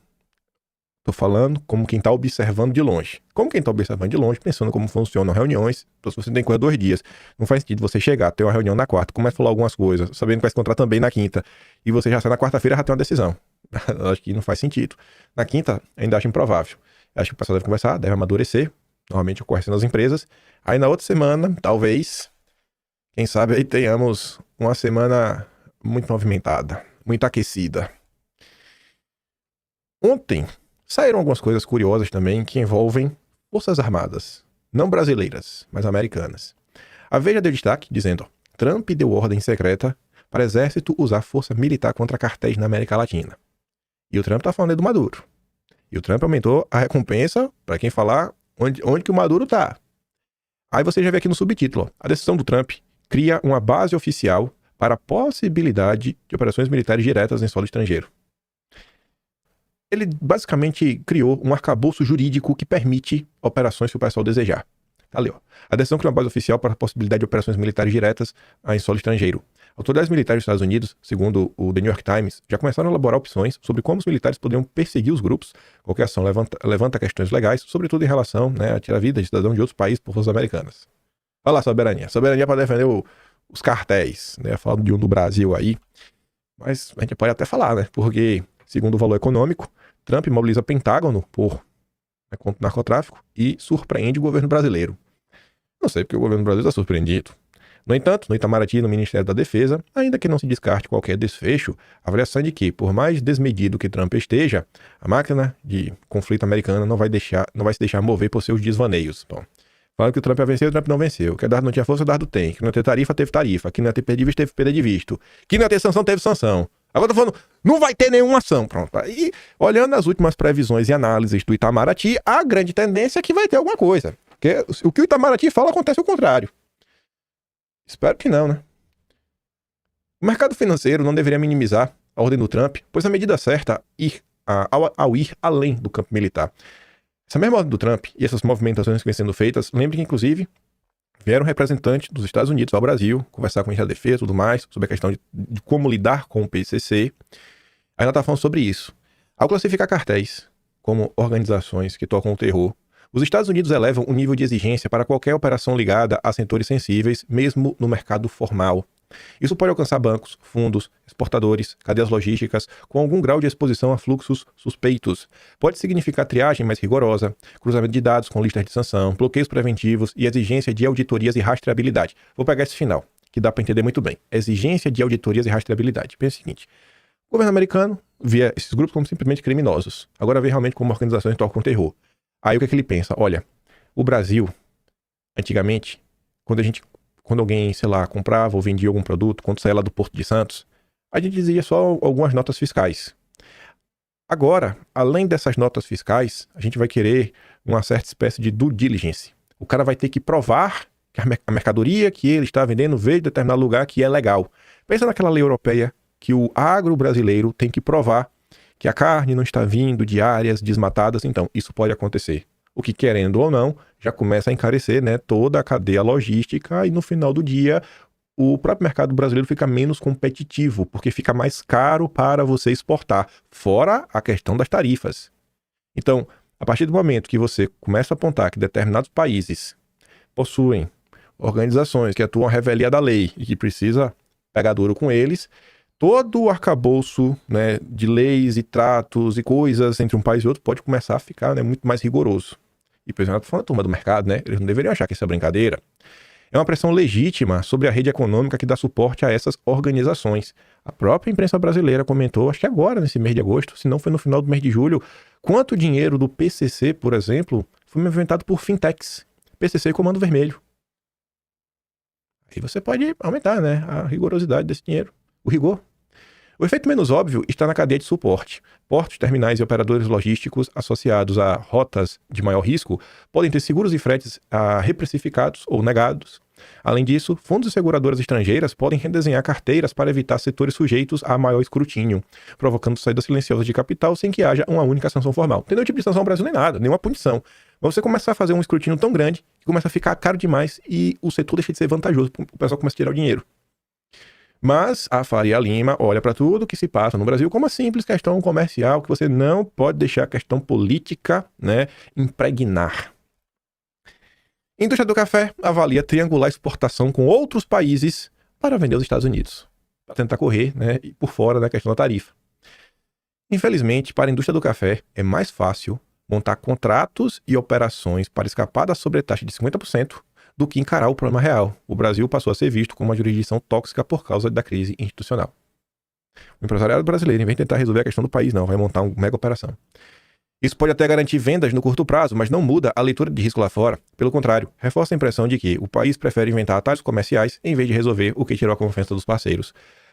Tô falando como quem tá observando de longe. Como quem tá observando de longe, pensando como funcionam reuniões. Então, se você tem coisa 2 dias, não faz sentido você chegar, ter uma reunião na quarta, começa a falar algumas coisas, sabendo que vai se encontrar também na quinta, e você já sai na quarta-feira já tem uma decisão. Eu acho que não faz sentido. Na quinta, ainda acho improvável. Eu acho que o pessoal deve conversar, deve amadurecer. Normalmente ocorre assim nas empresas. Aí na outra semana, talvez... Quem sabe aí tenhamos uma semana muito movimentada, muito aquecida. Ontem saíram algumas coisas curiosas também que envolvem forças armadas, não brasileiras, mas americanas. A Veja deu destaque dizendo: Trump deu ordem secreta para exército usar força militar contra cartéis na América Latina. E o Trump tá falando do Maduro. E o Trump aumentou a recompensa para quem falar onde que o Maduro tá. Aí você já vê aqui no subtítulo, ó, a decisão do Trump cria uma base oficial para a possibilidade de operações militares diretas em solo estrangeiro. Ele basicamente criou um arcabouço jurídico que permite operações que o pessoal desejar. Tá ali, ó. A decisão cria uma base oficial para a possibilidade de operações militares diretas em solo estrangeiro. Autoridades militares dos Estados Unidos, segundo o The New York Times, já começaram a elaborar opções sobre como os militares poderiam perseguir os grupos. Qualquer ação levanta questões legais, sobretudo em relação, né, a tirar a vida de cidadãos de outros países por forças americanas. Olha lá, soberania. Soberania para defender os cartéis, né? Falando de um do Brasil aí. Mas a gente pode até falar, né? Porque, segundo o valor econômico, Trump mobiliza Pentágono por contra o narcotráfico e surpreende o governo brasileiro. Não sei porque o governo brasileiro está surpreendido. No entanto, no Itamaraty, no Ministério da Defesa, ainda que não se descarte qualquer desfecho, a avaliação é de que, por mais desmedido que Trump esteja, a máquina de conflito americana não vai se deixar mover por seus desvaneios. Bom, falando que o Trump ia vencer, o Trump não venceu. Que o Eduardo não tinha força, o Eduardo tem. Que não ia ter tarifa, teve tarifa. Que não ia ter perda de visto, teve perda de visto. Que não ia ter sanção, teve sanção. Agora eu tô falando, não vai ter nenhuma ação. Pronto. E olhando as últimas previsões e análises do Itamaraty, a grande tendência é que vai ter alguma coisa. Porque o que o Itamaraty fala acontece o contrário. Espero que não, né? O mercado financeiro não deveria minimizar a ordem do Trump, pois a medida certa ao ir além do campo militar. Essa mesma ordem do Trump e essas movimentações que vêm sendo feitas, lembre que, inclusive, vieram representantes dos Estados Unidos ao Brasil, conversar com a ministra da Defesa e tudo mais, sobre a questão de como lidar com o PCC. Ainda está falando sobre isso. Ao classificar cartéis como organizações que tocam o terror, os Estados Unidos elevam o nível de exigência para qualquer operação ligada a setores sensíveis, mesmo no mercado formal. Isso pode alcançar bancos, fundos, exportadores, cadeias logísticas, com algum grau de exposição a fluxos suspeitos. Pode significar triagem mais rigorosa, cruzamento de dados com listas de sanção, bloqueios preventivos e exigência de auditorias e rastreabilidade. Vou pegar esse final, que dá para entender muito bem. Exigência de auditorias e rastreabilidade. Pensa o seguinte: o governo americano via esses grupos como simplesmente criminosos. Agora vê realmente como organizações que tocam o terror. Aí o que é que ele pensa? Olha, o Brasil, antigamente, quando alguém, sei lá, comprava ou vendia algum produto, quando saía lá do Porto de Santos, a gente dizia só algumas notas fiscais. Agora, além dessas notas fiscais, a gente vai querer uma certa espécie de due diligence. O cara vai ter que provar que a mercadoria que ele está vendendo veio de determinado lugar que é legal. Pensa naquela lei europeia que o agro brasileiro tem que provar que a carne não está vindo de áreas desmatadas. Então, isso pode acontecer. O que, querendo ou não, já começa a encarecer, né, toda a cadeia logística e no final do dia o próprio mercado brasileiro fica menos competitivo, porque fica mais caro para você exportar, fora a questão das tarifas. Então, a partir do momento que você começa a apontar que determinados países possuem organizações que atuam à revelia da lei e que precisa pegar duro com eles, todo o arcabouço, né, de leis e tratos e coisas entre um país e outro pode começar a ficar, né, muito mais rigoroso. E, por exemplo, estou falando da turma do mercado, né, eles não deveriam achar que isso é brincadeira. É uma pressão legítima sobre a rede econômica que dá suporte a essas organizações. A própria imprensa brasileira comentou, acho que agora, nesse mês de agosto, se não foi no final do mês de julho, quanto dinheiro do PCC, por exemplo, foi movimentado por fintechs. PCC e Comando Vermelho. Aí você pode aumentar, né, a rigorosidade desse dinheiro, o rigor. O efeito menos óbvio está na cadeia de suporte. Portos, terminais e operadores logísticos associados a rotas de maior risco podem ter seguros e fretes reprecificados ou negados. Além disso, fundos e seguradoras estrangeiras podem redesenhar carteiras para evitar setores sujeitos a maior escrutínio, provocando saída silenciosa de capital sem que haja uma única sanção formal. Não tem nenhum tipo de sanção no Brasil nem nada, nenhuma punição. Mas você começa a fazer um escrutínio tão grande que começa a ficar caro demais e o setor deixa de ser vantajoso, o pessoal começa a tirar o dinheiro. Mas a Faria Lima olha para tudo que se passa no Brasil como uma simples questão comercial que você não pode deixar a questão política, né, impregnar. Indústria do café avalia triangular exportação com outros países para vender aos Estados Unidos, para tentar correr, né, por fora da questão da tarifa. Infelizmente, para a indústria do café é mais fácil montar contratos e operações para escapar da sobretaxa de 50% do que encarar o problema real. O Brasil passou a ser visto como uma jurisdição tóxica por causa da crise institucional. O empresariado brasileiro, em vez de tentar resolver a questão do país, não, vai montar uma mega operação. Isso pode até garantir vendas no curto prazo, mas não muda a leitura de risco lá fora. Pelo contrário, reforça a impressão de que o país prefere inventar atalhos comerciais em vez de resolver o que tirou a confiança dos parceiros.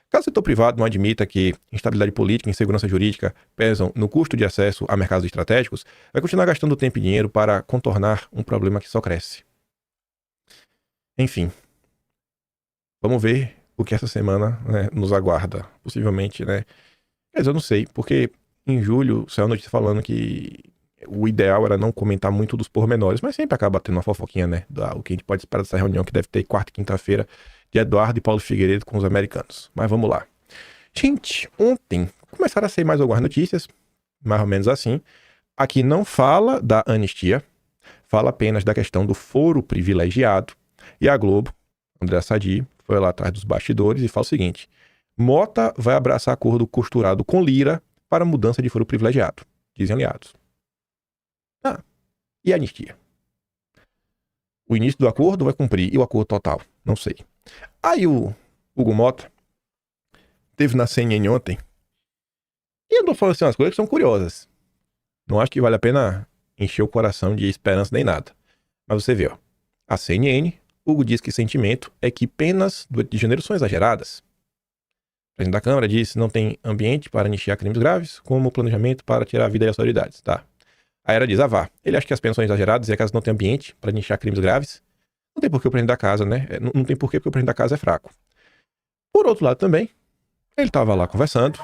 Caso o setor privado não admita que instabilidade política e insegurança jurídica pesam no custo de acesso a mercados estratégicos, vai continuar gastando tempo e dinheiro para contornar um problema que só cresce. Enfim, vamos ver o que essa semana, né, nos aguarda. Possivelmente, né? Mas eu não sei, porque em julho saiu a notícia falando que o ideal era não comentar muito dos pormenores, mas sempre acaba tendo uma fofoquinha, né? O que a gente pode esperar dessa reunião que deve ter quarta e quinta-feira de Eduardo e Paulo Figueiredo com os americanos. Mas vamos lá. Gente, ontem começaram a sair mais algumas notícias, mais ou menos assim. Aqui não fala da anistia, fala apenas da questão do foro privilegiado. E a Globo, André Sadi, foi lá atrás dos bastidores e fala o seguinte: Mota vai abraçar acordo costurado com Lira para mudança de foro privilegiado, dizem aliados. E a anistia? O início do acordo vai cumprir, e o acordo total? Não sei. Aí o Hugo Mota esteve na CNN ontem e andou falando assim umas coisas que são curiosas. Não acho que vale a pena encher o coração de esperança nem nada. Mas você vê, ó, a CNN, Hugo diz que sentimento é que penas do 8 de janeiro são exageradas. O presidente da Câmara disse que não tem ambiente para anistiar crimes graves, como planejamento para tirar a vida das autoridades. Tá. A Era diz, ele acha que as penas são exageradas e a casa não tem ambiente para anistiar crimes graves. Não tem por que o presidente da casa, né? Não tem por que, porque o presidente da casa é fraco. Por outro lado também, ele estava lá conversando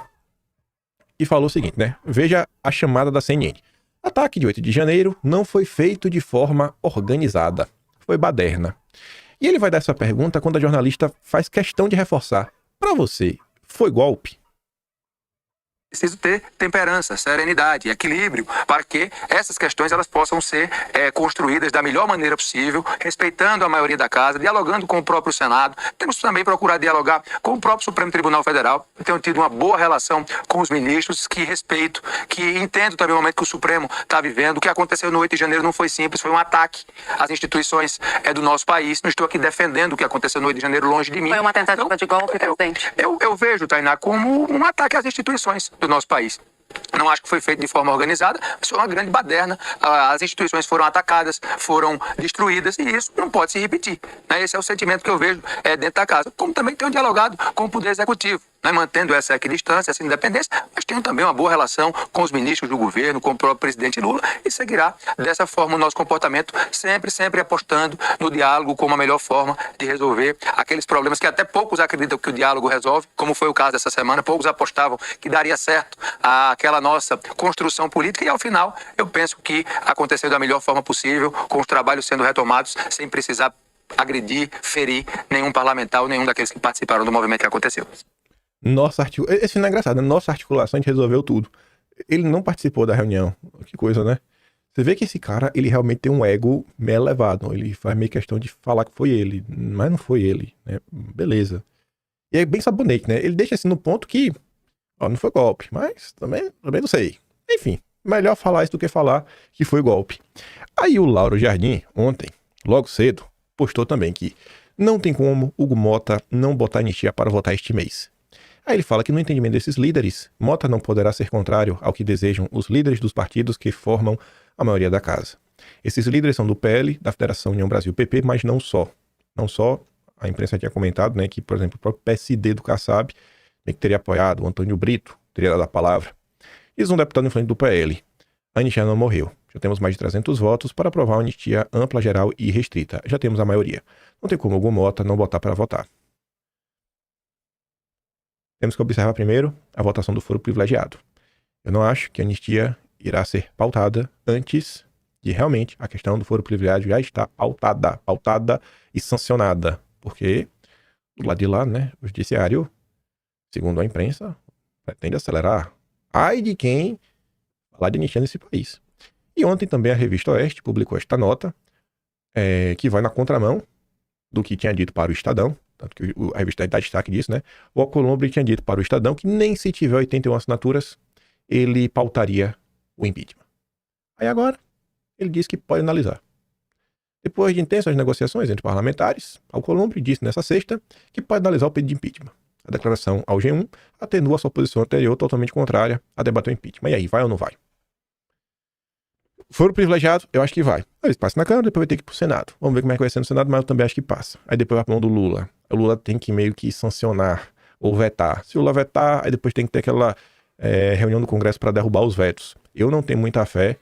e falou o seguinte, né? Veja a chamada da CNN. Ataque de 8 de janeiro não foi feito de forma organizada. Foi baderna. E ele vai dar essa pergunta quando a jornalista faz questão de reforçar. Para você, foi golpe? Preciso ter temperança, serenidade, equilíbrio, para que essas questões elas possam ser construídas da melhor maneira possível, respeitando a maioria da casa, dialogando com o próprio Senado. Temos também procurado dialogar com o próprio Supremo Tribunal Federal. Eu tenho tido uma boa relação com os ministros, que respeito, que entendo também o momento que o Supremo está vivendo. O que aconteceu no 8 de janeiro não foi simples, foi um ataque às instituições do nosso país. Não estou aqui defendendo o que aconteceu no 8 de janeiro, longe de mim. Foi uma tentativa de golpe, presidente? Eu vejo, Tainá, como um ataque às instituições do nosso país. Não acho que foi feito de forma organizada, mas foi uma grande baderna. As instituições foram atacadas, foram destruídas, e isso não pode se repetir. Esse é o sentimento que eu vejo dentro da casa. Como também tenho dialogado com o Poder Executivo. né, mantendo essa equidistância, essa independência, mas tenho também uma boa relação com os ministros do governo, com o próprio presidente Lula, e seguirá dessa forma o nosso comportamento, sempre apostando no diálogo como a melhor forma de resolver aqueles problemas que até poucos acreditam que o diálogo resolve, como foi o caso dessa semana. Poucos apostavam que daria certo aquela nossa construção política, e ao final eu penso que aconteceu da melhor forma possível, com os trabalhos sendo retomados, sem precisar agredir, ferir nenhum parlamentar ou nenhum daqueles que participaram do movimento que aconteceu. Esse não é engraçado, né? Nossa articulação, a gente resolveu tudo. Ele não participou da reunião. Que coisa, né? Você vê que esse cara, ele realmente tem um ego meio elevado. Ele faz meio questão de falar que foi ele, mas não foi ele, né? Beleza. E é bem sabonete, né? Ele deixa assim no ponto que, ó, não foi golpe, mas também não sei. Enfim, melhor falar isso do que falar que foi golpe. Aí o Lauro Jardim, ontem, logo cedo, postou também que não tem como Hugo Mota não botar anistia para votar este mês. Aí ele fala que no entendimento desses líderes, Mota não poderá ser contrário ao que desejam os líderes dos partidos que formam a maioria da casa. Esses líderes são do PL, da Federação União Brasil PP, mas não só. Não só, a imprensa tinha comentado, né, que, por exemplo, o próprio PSD do Kassab, que teria apoiado o Antônio Brito, teria dado a palavra. Diz um deputado influente do PL. A anistia não morreu. Já temos mais de 300 votos para aprovar uma anistia ampla, geral e restrita. Já temos a maioria. Não tem como Hugo Mota não botar para votar. Temos que observar primeiro a votação do foro privilegiado. Eu não acho que a anistia irá ser pautada antes de realmente a questão do foro privilegiado já estar pautada e sancionada. Porque do lado de lá, né, o judiciário, segundo a imprensa, pretende acelerar. Ai de quem falar de anistia nesse país. E ontem também a Revista Oeste publicou esta nota, que vai na contramão do que tinha dito para o Estadão. Tanto que a revista dá destaque disso, né? O Alcolumbre tinha dito para o Estadão que nem se tiver 81 assinaturas, ele pautaria o impeachment. Aí agora, ele diz que pode analisar. Depois de intensas negociações entre parlamentares, Alcolumbre disse nessa sexta que pode analisar o pedido de impeachment. A declaração ao G1 atenua sua posição anterior totalmente contrária a debater o impeachment. E aí, vai ou não vai? Foro privilegiado, eu acho que vai. Aí passa na Câmara, depois vai ter que ir pro Senado. Vamos ver como é que vai ser no Senado, mas eu também acho que passa. Aí depois vai pra mão do Lula. O Lula tem que meio que sancionar ou vetar. Se o Lula vetar, aí depois tem que ter aquela reunião do Congresso para derrubar os vetos. Eu não tenho muita fé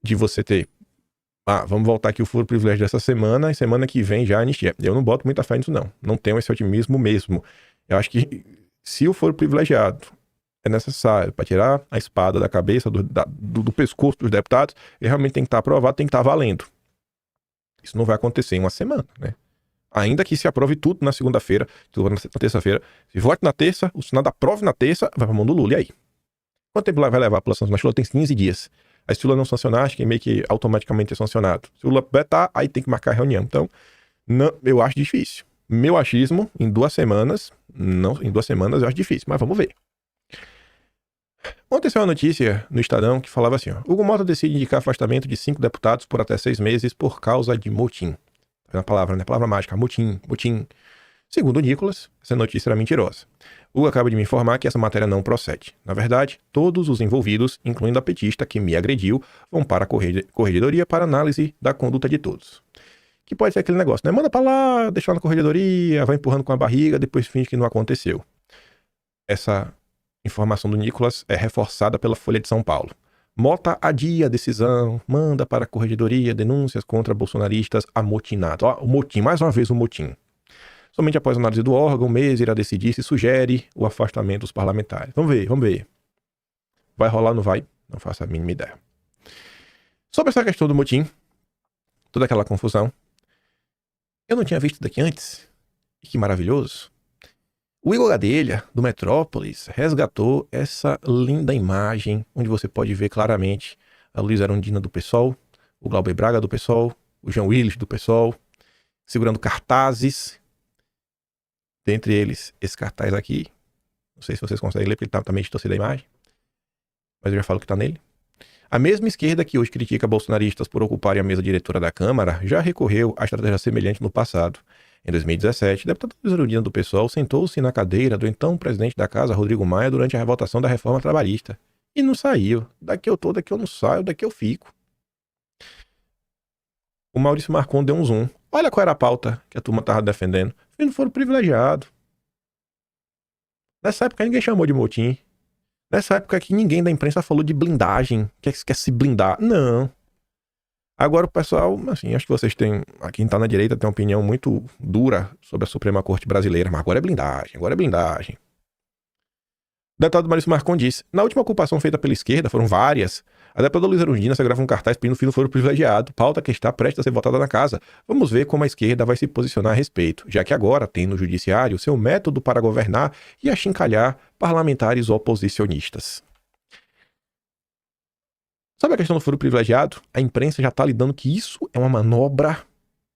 de você ter... vamos voltar aqui o foro privilégio dessa semana e semana que vem já anistia. Eu não boto muita fé nisso, não. Não tenho esse otimismo mesmo. Eu acho que se o foro privilegiado é necessário para tirar a espada da cabeça, do pescoço dos deputados, ele realmente tem que estar aprovado, tem que estar valendo. Isso não vai acontecer em uma semana, né? Ainda que se aprove tudo na segunda-feira, na terça-feira, se vote na terça, o Senado aprove na terça, vai para a mão do Lula, e aí? Quanto tempo vai levar para sancionar? Lula tem 15 dias. Aí se o Lula não sancionar, acho que meio que automaticamente é sancionado. Se o Lula vetar, aí tem que marcar a reunião. Então, não, eu acho difícil. Meu achismo, em 2 semanas, eu acho difícil, mas vamos ver. Ontem saiu uma notícia no Estadão que falava assim, ó, Hugo Mota decide indicar afastamento de 5 deputados por até 6 meses por causa de motim. Tá vendo a palavra, né? Palavra mágica, motim. Segundo o Nicolas, essa notícia era mentirosa. Hugo acaba de me informar que essa matéria não procede. Na verdade, todos os envolvidos, incluindo a petista que me agrediu, vão para a corregedoria para análise da conduta de todos. Que pode ser aquele negócio, né? Manda pra lá, deixa lá na corregedoria, vai empurrando com a barriga, depois finge que não aconteceu. Essa informação do Nicolas é reforçada pela Folha de São Paulo. Mota adia a decisão, manda para a corregedoria denúncias contra bolsonaristas amotinados. Ó, o motim, mais uma vez o motim. Somente após a análise do órgão, o mês irá decidir se sugere o afastamento dos parlamentares. Vamos ver. Vai rolar ou não vai? Não faço a mínima ideia. Sobre essa questão do motim, toda aquela confusão, eu não tinha visto daqui antes. E que maravilhoso. O Igor Gadelha, do Metrópolis, resgatou essa linda imagem, onde você pode ver claramente a Luísa Erundina do PSOL, o Glauber Braga do PSOL, o João Willis do PSOL, segurando cartazes. Dentre eles, esse cartaz aqui. Não sei se vocês conseguem ler, porque ele tá meio distorcido a imagem. Mas eu já falo que tá nele. A mesma esquerda que hoje critica bolsonaristas por ocuparem a mesa diretora da Câmara já recorreu a estratégia semelhante no passado. Em 2017, a deputada Luísa Erundina do PSOL sentou-se na cadeira do então presidente da casa, Rodrigo Maia, durante a votação da reforma trabalhista. E não saiu. Daqui eu tô, daqui eu não saio, daqui eu fico. O Maurício Marcon deu um zoom. Olha qual era a pauta que a turma estava defendendo. Eles não foram privilegiados. Nessa época ninguém chamou de motim. Nessa época que ninguém da imprensa falou de blindagem, quer se blindar. Não. Agora o pessoal, assim, acho que vocês têm, quem tá na direita tem uma opinião muito dura sobre a Suprema Corte Brasileira, mas agora é blindagem, agora é blindagem. O deputado Maurício Marcon disse, na última ocupação feita pela esquerda, foram várias, a deputada Luiz Erundina segurava um cartaz pedindo fim do foro privilegiado, pauta que está prestes a ser votada na casa. Vamos ver como a esquerda vai se posicionar a respeito, já que agora tem no judiciário seu método para governar e achincalhar parlamentares oposicionistas. Sabe a questão do foro privilegiado? A imprensa já está lidando que isso é uma manobra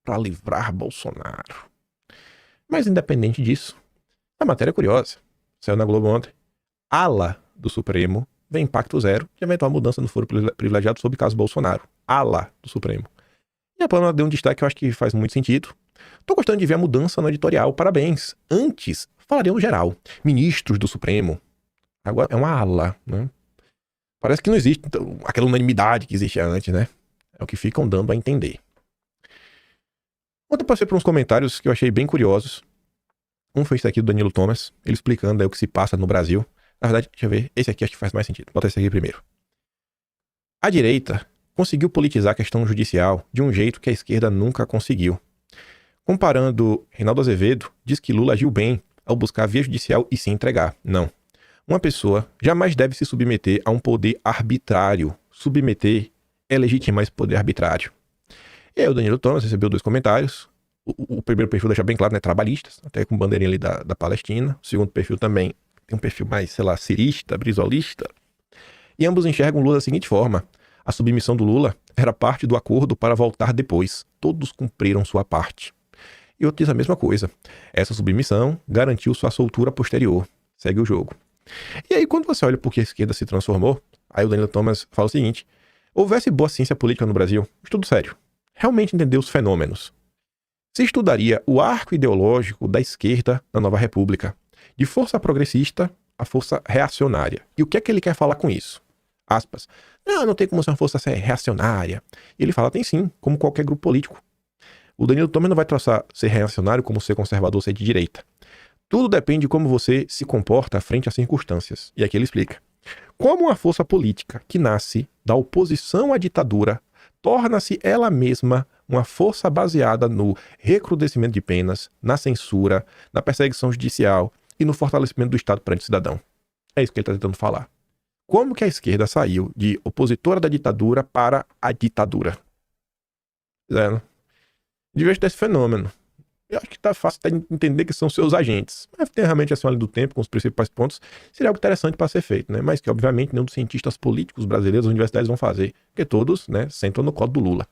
para livrar Bolsonaro. Mas independente disso, a matéria é curiosa. Saiu na Globo ontem. Ala do Supremo vê impacto zero de eventual mudança no foro privilegiado sob caso Bolsonaro. Ala do Supremo. E a Pâmela deu um destaque que eu acho que faz muito sentido. Tô gostando de ver a mudança no editorial. Parabéns. Antes, falaria no geral. Ministros do Supremo. Agora é uma ala, né? Parece que não existe aquela unanimidade que existia antes, né? É o que ficam dando a entender. Ontem eu passei por uns comentários que eu achei bem curiosos. Um foi esse aqui do Danilo Thomas, ele explicando aí o que se passa no Brasil. Na verdade, deixa eu ver, esse aqui acho que faz mais sentido. Bota esse aqui primeiro. A direita conseguiu politizar a questão judicial de um jeito que a esquerda nunca conseguiu. Comparando, Reinaldo Azevedo diz que Lula agiu bem ao buscar a via judicial e se entregar. Não. Uma pessoa jamais deve se submeter a um poder arbitrário. Submeter é legitimar esse poder arbitrário. E aí o Danilo Thomas recebeu 2 comentários. O primeiro perfil deixa bem claro, né? Trabalhistas, até com bandeirinha ali da Palestina. O segundo perfil também tem um perfil mais, sei lá, cirista, brisolista. E ambos enxergam Lula da seguinte forma. A submissão do Lula era parte do acordo para voltar depois. Todos cumpriram sua parte. E outro diz a mesma coisa. Essa submissão garantiu sua soltura posterior. Segue o jogo. E aí, quando você olha por que a esquerda se transformou, aí o Danilo Thomas fala o seguinte. Houvesse boa ciência política no Brasil, estudo sério, realmente entender os fenômenos, se estudaria o arco ideológico da esquerda na Nova República, de força progressista a força reacionária. E o que é que ele quer falar com isso? Aspas. Não tem como ser uma força reacionária. E ele fala, tem sim, como qualquer grupo político. O Danilo Thomas não vai traçar ser reacionário como ser conservador, ser de direita. Tudo depende de como você se comporta frente às circunstâncias. E aqui ele explica. Como uma força política que nasce da oposição à ditadura torna-se ela mesma uma força baseada no recrudescimento de penas, na censura, na perseguição judicial e no fortalecimento do Estado perante o cidadão. É isso que ele está tentando falar. Como que a esquerda saiu de opositora da ditadura para a ditadura? Diante desse fenômeno. Eu acho que está fácil de entender que são seus agentes. Mas tem realmente assim, uma linha do tempo, com os principais pontos, seria algo interessante para ser feito, né? Mas que, obviamente, nenhum dos cientistas políticos brasileiros, as universidades vão fazer, porque todos, né, sentam no colo do Lula.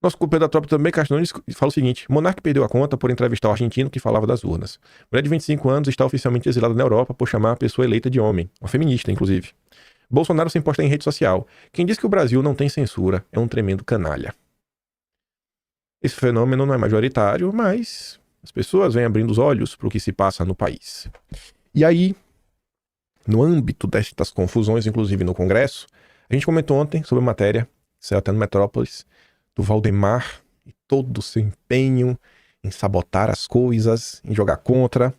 Nosso companheiro da tropa também, Castanhões, fala o seguinte: Monark perdeu a conta por entrevistar o argentino que falava das urnas. Mulher de 25 anos está oficialmente exilada na Europa por chamar a pessoa eleita de homem, uma feminista, inclusive. Bolsonaro se posta em rede social. Quem diz que o Brasil não tem censura é um tremendo canalha. Esse fenômeno não é majoritário, mas as pessoas vêm abrindo os olhos para o que se passa no país. E aí, no âmbito destas confusões, inclusive no Congresso, a gente comentou ontem sobre a matéria, que saiu até no Metrópolis, do Valdemar e todo o seu empenho em sabotar as coisas, em jogar contra.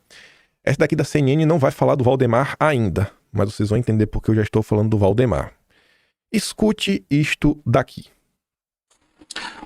Essa daqui da CNN não vai falar do Valdemar ainda, mas vocês vão entender porque eu já estou falando do Valdemar. Escute isto daqui.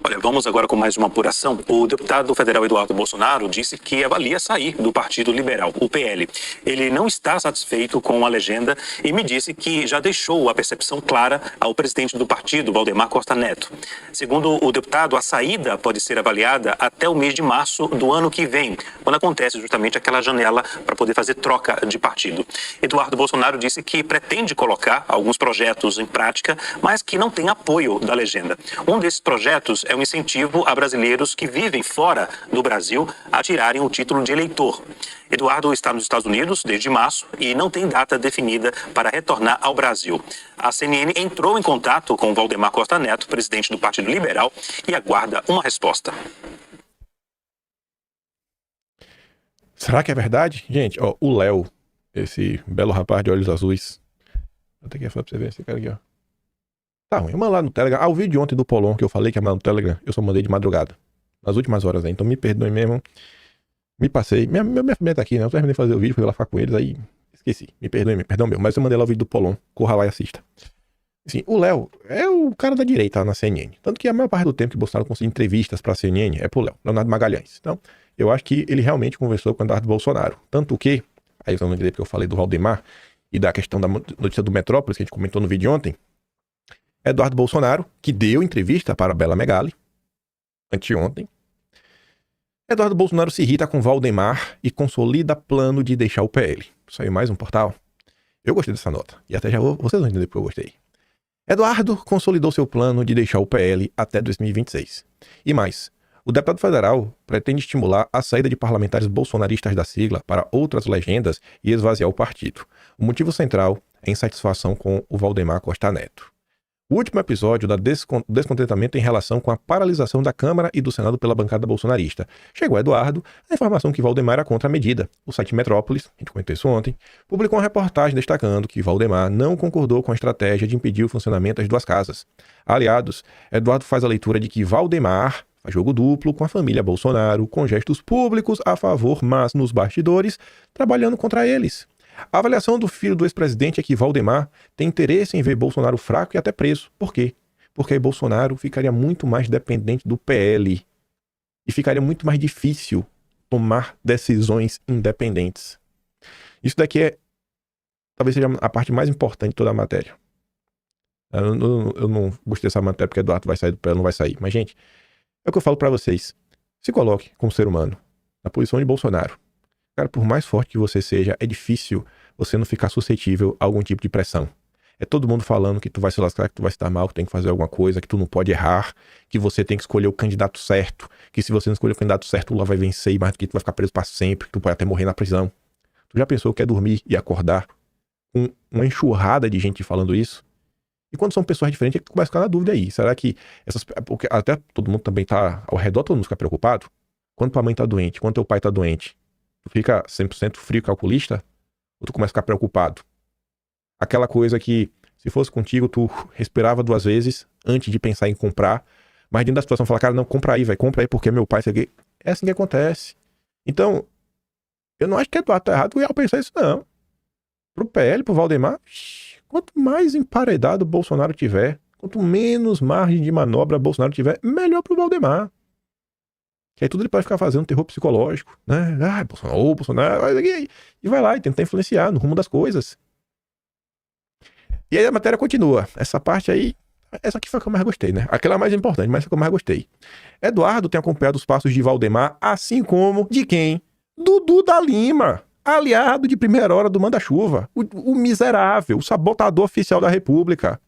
Olha, vamos agora com mais uma apuração. O deputado federal Eduardo Bolsonaro disse que avalia sair do Partido Liberal, o PL. Ele não está satisfeito com a legenda e me disse que já deixou a percepção clara ao presidente do partido, Valdemar Costa Neto. Segundo o deputado, a saída pode ser avaliada até o mês de março do ano que vem, quando acontece justamente aquela janela para poder fazer troca de partido. Eduardo Bolsonaro disse que pretende colocar alguns projetos em prática, mas que não tem apoio da legenda. Um desses projetos é um incentivo a brasileiros que vivem fora do Brasil a tirarem o título de eleitor. Eduardo está nos Estados Unidos desde março e não tem data definida para retornar ao Brasil. A CNN entrou em contato com Valdemar Costa Neto, presidente do Partido Liberal, e aguarda uma resposta. Será que é verdade? Gente, ó, o Léo, esse belo rapaz de olhos azuis. Vou ter que falar pra você ver esse cara aqui, ó. Tá ruim, eu mando lá no Telegram. O vídeo de ontem do Polon que eu falei que ia mandar no Telegram, eu só mandei de madrugada. Nas últimas horas aí, então me perdoe mesmo. Me passei. Minha família tá aqui, né? Eu terminei de fazer o vídeo, fui lá falar com eles, aí esqueci. Me perdoe, perdão meu. Mas eu mandei lá o vídeo do Polon. Corra lá e assista. Assim, o Léo é o cara da direita lá na CNN. Tanto que a maior parte do tempo que Bolsonaro conseguiu entrevistas pra CNN é pro Léo, Leonardo Magalhães. Então, eu acho que ele realmente conversou com o Eduardo Bolsonaro. Tanto que, aí vocês vão entender porque eu falei do Valdemar e da questão da notícia do Metrópolis, que a gente comentou no vídeo de ontem. Eduardo Bolsonaro, que deu entrevista para a Bela Megali, anteontem. Eduardo Bolsonaro se irrita com Valdemar e consolida plano de deixar o PL. Saiu mais um portal. Eu gostei dessa nota. E até já vocês vão entender porque eu gostei. Eduardo consolidou seu plano de deixar o PL até 2026. E mais, o deputado federal pretende estimular a saída de parlamentares bolsonaristas da sigla para outras legendas e esvaziar o partido. O motivo central é insatisfação com o Valdemar Costa Neto. O último episódio dá descontentamento em relação com a paralisação da Câmara e do Senado pela bancada bolsonarista. Chegou a Eduardo a informação que Valdemar era contra a medida. O site Metrópolis, a gente comentou isso ontem, publicou uma reportagem destacando que Valdemar não concordou com a estratégia de impedir o funcionamento das duas casas. Aliados, Eduardo faz a leitura de que Valdemar faz jogo duplo com a família Bolsonaro, com gestos públicos a favor, mas nos bastidores, trabalhando contra eles. A avaliação do filho do ex-presidente é que Valdemar tem interesse em ver Bolsonaro fraco e até preso. Por quê? Porque aí Bolsonaro ficaria muito mais dependente do PL e ficaria muito mais difícil tomar decisões independentes. Isso daqui talvez seja a parte mais importante de toda a matéria. Eu não gostei dessa matéria porque Eduardo vai sair do PL, não vai sair. Mas, gente, é o que eu falo pra vocês. Se coloque como ser humano na posição de Bolsonaro. Cara, por mais forte que você seja, é difícil você não ficar suscetível a algum tipo de pressão. É todo mundo falando que tu vai se lascar, que tu vai se dar mal, que tu tem que fazer alguma coisa, que tu não pode errar, que você tem que escolher o candidato certo, que se você não escolher o candidato certo, o Lula vai vencer e mais do que tu vai ficar preso para sempre, que tu pode até morrer na prisão. Tu já pensou que é dormir e acordar com uma enxurrada de gente falando isso? E quando são pessoas diferentes, é que tu começa a ficar na dúvida aí. Será que essas... Porque até todo mundo também tá ao redor, todo mundo fica preocupado. Quando tua mãe tá doente, quando teu pai tá doente, tu fica 100% frio calculista? Ou tu começa a ficar preocupado? Aquela coisa que, se fosse contigo, tu respirava 2 vezes antes de pensar em comprar, mas dentro da situação fala, cara, não, compra aí, vai, compra aí, porque meu pai... É assim que acontece. Então, eu não acho que Eduardo tá errado ao pensar isso, não. Pro PL, pro Valdemar, quanto mais emparedado o Bolsonaro tiver, quanto menos margem de manobra Bolsonaro tiver, melhor pro Valdemar. Que aí tudo ele pode ficar fazendo terror psicológico, né? Ah, Bolsonaro, e vai lá e tentar influenciar no rumo das coisas. E aí a matéria continua. Essa parte aí, essa aqui foi a que eu mais gostei, né? Aquela mais importante, mas essa que eu mais gostei. Eduardo tem acompanhado os passos de Valdemar, assim como de quem? Dudu da Lima, aliado de primeira hora do Manda-Chuva, o miserável, o sabotador oficial da República.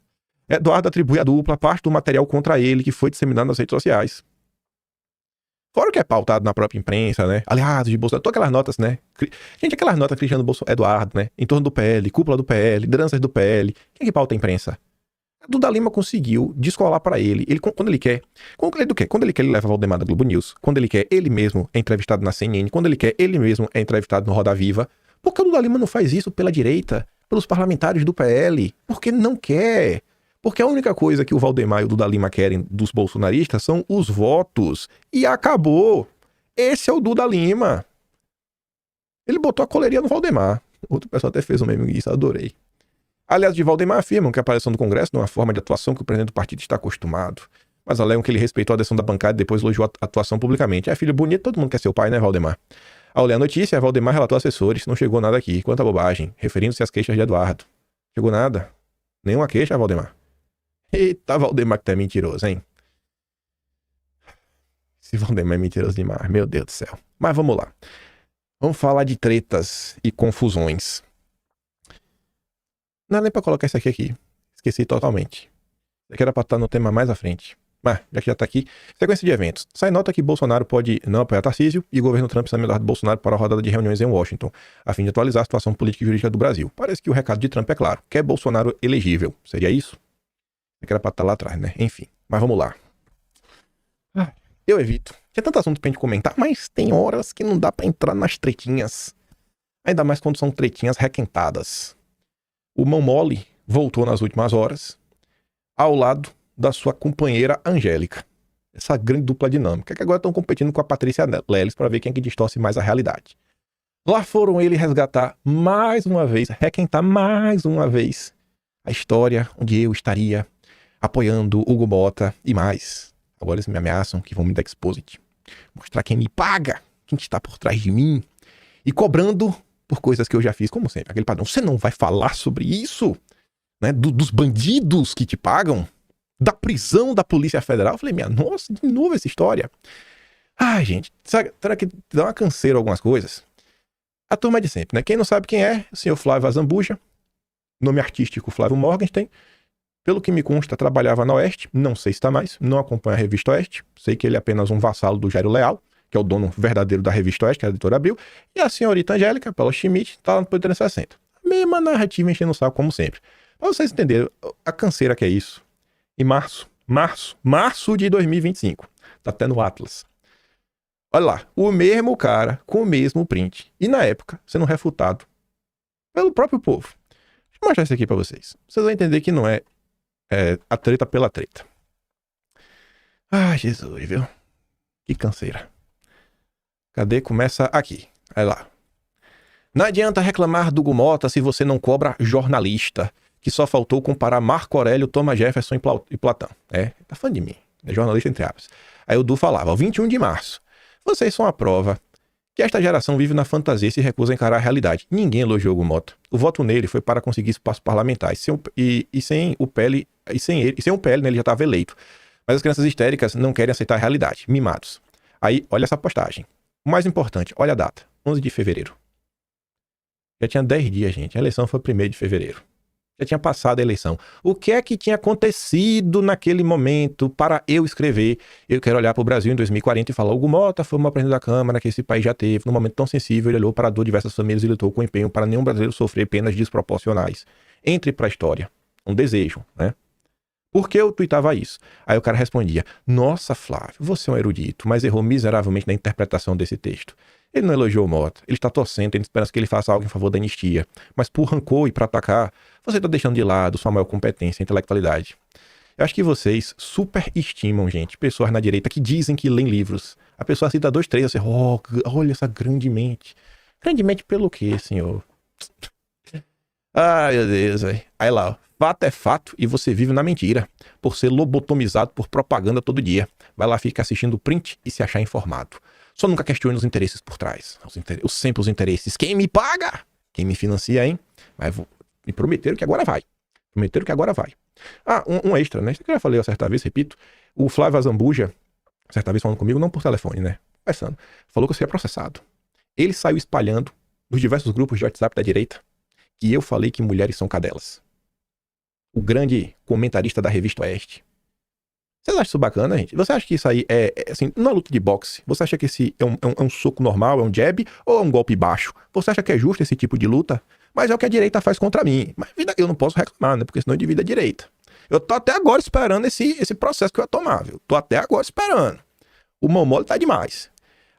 Eduardo atribui à dupla parte do material contra ele que foi disseminado nas redes sociais. Fora o que é pautado na própria imprensa, né? Aliados de Bolsonaro, todas aquelas notas, né? Gente, aquelas notas criticando Eduardo, né? Em torno do PL, cúpula do PL, lideranças do PL. Quem é que pauta a imprensa? Duda Lima conseguiu descolar pra ele. Quando ele quer, ele leva Valdemar da Globo News. Quando ele quer, ele mesmo é entrevistado na CNN. Quando ele quer, ele mesmo é entrevistado no Roda Viva. Por que o Duda Lima não faz isso pela direita? Pelos parlamentares do PL? Porque não quer. Porque a única coisa que o Valdemar e o Duda Lima querem dos bolsonaristas são os votos. E acabou. Esse é o Duda Lima. Ele botou a coleirinha no Valdemar. Outro pessoal até fez um meme disso, adorei. Aliás, de Valdemar afirmam que apareceu no Congresso de uma forma de atuação que o presidente do partido está acostumado. Mas alegam que ele respeitou a decisão da bancada e depois elogiou a atuação publicamente. É filho bonito, todo mundo quer ser o pai, né, Valdemar? Ao ler a notícia, Valdemar relatou a assessores, não chegou nada aqui. Quanta bobagem, referindo-se às queixas de Eduardo. Chegou nada. Nenhuma queixa, Valdemar. Eita, Valdemar que tá mentiroso, hein? Esse Valdemar é mentiroso demais, meu Deus do céu. Mas vamos lá. Vamos falar de tretas e confusões. Não é nem pra colocar isso aqui. Esqueci totalmente. Isso aqui era pra estar no tema mais à frente. Mas, já que já tá aqui, sequência de eventos. Sai nota que Bolsonaro pode não apoiar Tarcísio e o governo Trump chama Eduardo Bolsonaro para a rodada de reuniões em Washington, a fim de atualizar a situação política e jurídica do Brasil. Parece que o recado de Trump é claro. Quer Bolsonaro elegível. Seria isso? Que era pra estar lá atrás, né? Enfim, mas vamos lá. Eu evito. Tinha tanto assunto pra gente comentar, mas tem horas que não dá pra entrar nas tretinhas. Ainda mais quando são tretinhas requentadas. O Mão Mole voltou nas últimas horas ao lado da sua companheira Angélica. essa grande dupla dinâmica, que agora estão competindo com a Patrícia Leles para ver quem é que distorce mais a realidade. Lá foram ele resgatar mais uma vez, requentar mais uma vez a história onde eu estaria apoiando Hugo Mota e mais. Agora eles me ameaçam que vão me dar exposit. Mostrar quem me paga, quem está por trás de mim. E cobrando por coisas que eu já fiz, como sempre. Aquele padrão, você não vai falar sobre isso? Né? Dos bandidos que te pagam? Da prisão da Polícia Federal? Eu falei, minha nossa, de novo essa história. Ai, gente, será que dá uma canseira algumas coisas? A turma é de sempre, né? Quem não sabe quem é, o senhor Flávio Azambuja, nome artístico Flávio Morgenstern. Pelo que me consta, trabalhava na Oeste, não sei se está mais, não acompanha a Revista Oeste, sei que ele é apenas um vassalo do Jairo Leal, que é o dono verdadeiro da Revista Oeste, que é a editora Abril, e a senhorita Angélica, pela Schmidt, está lá no Poder 360. Mesma narrativa enchendo o saco, como sempre. Pra vocês entenderem a canseira que é isso. Em março de 2025, tá até no Atlas. Olha lá, o mesmo cara com o mesmo print. E na época, sendo refutado pelo próprio povo. Deixa eu mostrar isso aqui pra vocês. Vocês vão entender que não é a treta pela treta. Ai, Jesus, viu? Que canseira. Cadê? Começa aqui. Olha lá. Não adianta reclamar do Gumota se você não cobra jornalista. Que só faltou comparar Marco Aurélio, Thomas Jefferson e Platão. Tá falando de mim. É jornalista entre aspas. Aí o Du falava, 21 de março. Vocês são a prova que esta geração vive na fantasia e se recusa a encarar a realidade. Ninguém elogiou o Gumota. O voto nele foi para conseguir espaço parlamentar. Sem o PL, né, ele já estava eleito. Mas as crianças histéricas não querem aceitar a realidade. Mimados. Aí, olha essa postagem. O mais importante, olha a data. 11 de fevereiro. Já tinha 10 dias, gente. A eleição foi 1º de fevereiro. Já tinha passado a eleição. O que é que tinha acontecido naquele momento para eu escrever? Eu quero olhar para o Brasil em 2040 e falar, Hugo Mota foi uma presidente da Câmara que esse país já teve. Num momento tão sensível, ele olhou para a dor de diversas famílias e lutou com empenho para nenhum brasileiro sofrer penas desproporcionais. Entre para a história. Um desejo, né? Por que eu tuitava isso? Aí o cara respondia, nossa, Flávio, você é um erudito, mas errou miseravelmente na interpretação desse texto. Ele não elogiou o Mota, ele está torcendo, tem esperança que ele faça algo em favor da anistia. Mas por rancor e para atacar, você está deixando de lado sua maior competência e intelectualidade. Eu acho que vocês superestimam, gente, pessoas na direita que dizem que leem livros. A pessoa cita 2, 3, você, olha essa grande mente. Grande mente pelo quê, senhor? Ai, meu Deus, velho. Aí lá, ó. Fato é fato e você vive na mentira, por ser lobotomizado por propaganda todo dia. Vai lá, fica assistindo o print e se achar informado. Só nunca questione os interesses por trás. Sempre os interesses. Quem me paga? Quem me financia, hein? Mas me prometeram que agora vai. Ah, um extra, né? Isso que eu já falei certa vez, repito. O Flávio Azambuja, certa vez falando comigo, não por telefone, né? Conversando. Falou que eu seria processado. Ele saiu espalhando nos diversos grupos de WhatsApp da direita que eu falei que mulheres são cadelas. O grande comentarista da Revista Oeste. Vocês acham isso bacana, gente? Você acha que isso aí é assim, na luta de boxe, você acha que esse é um soco normal, é um jab ou é um golpe baixo? Você acha que é justo esse tipo de luta? Mas é o que a direita faz contra mim. Mas eu não posso reclamar, né? Porque senão eu divido a direita. Eu tô até agora esperando esse processo que eu ia tomar, viu? Tô até agora esperando. O mão mole tá demais.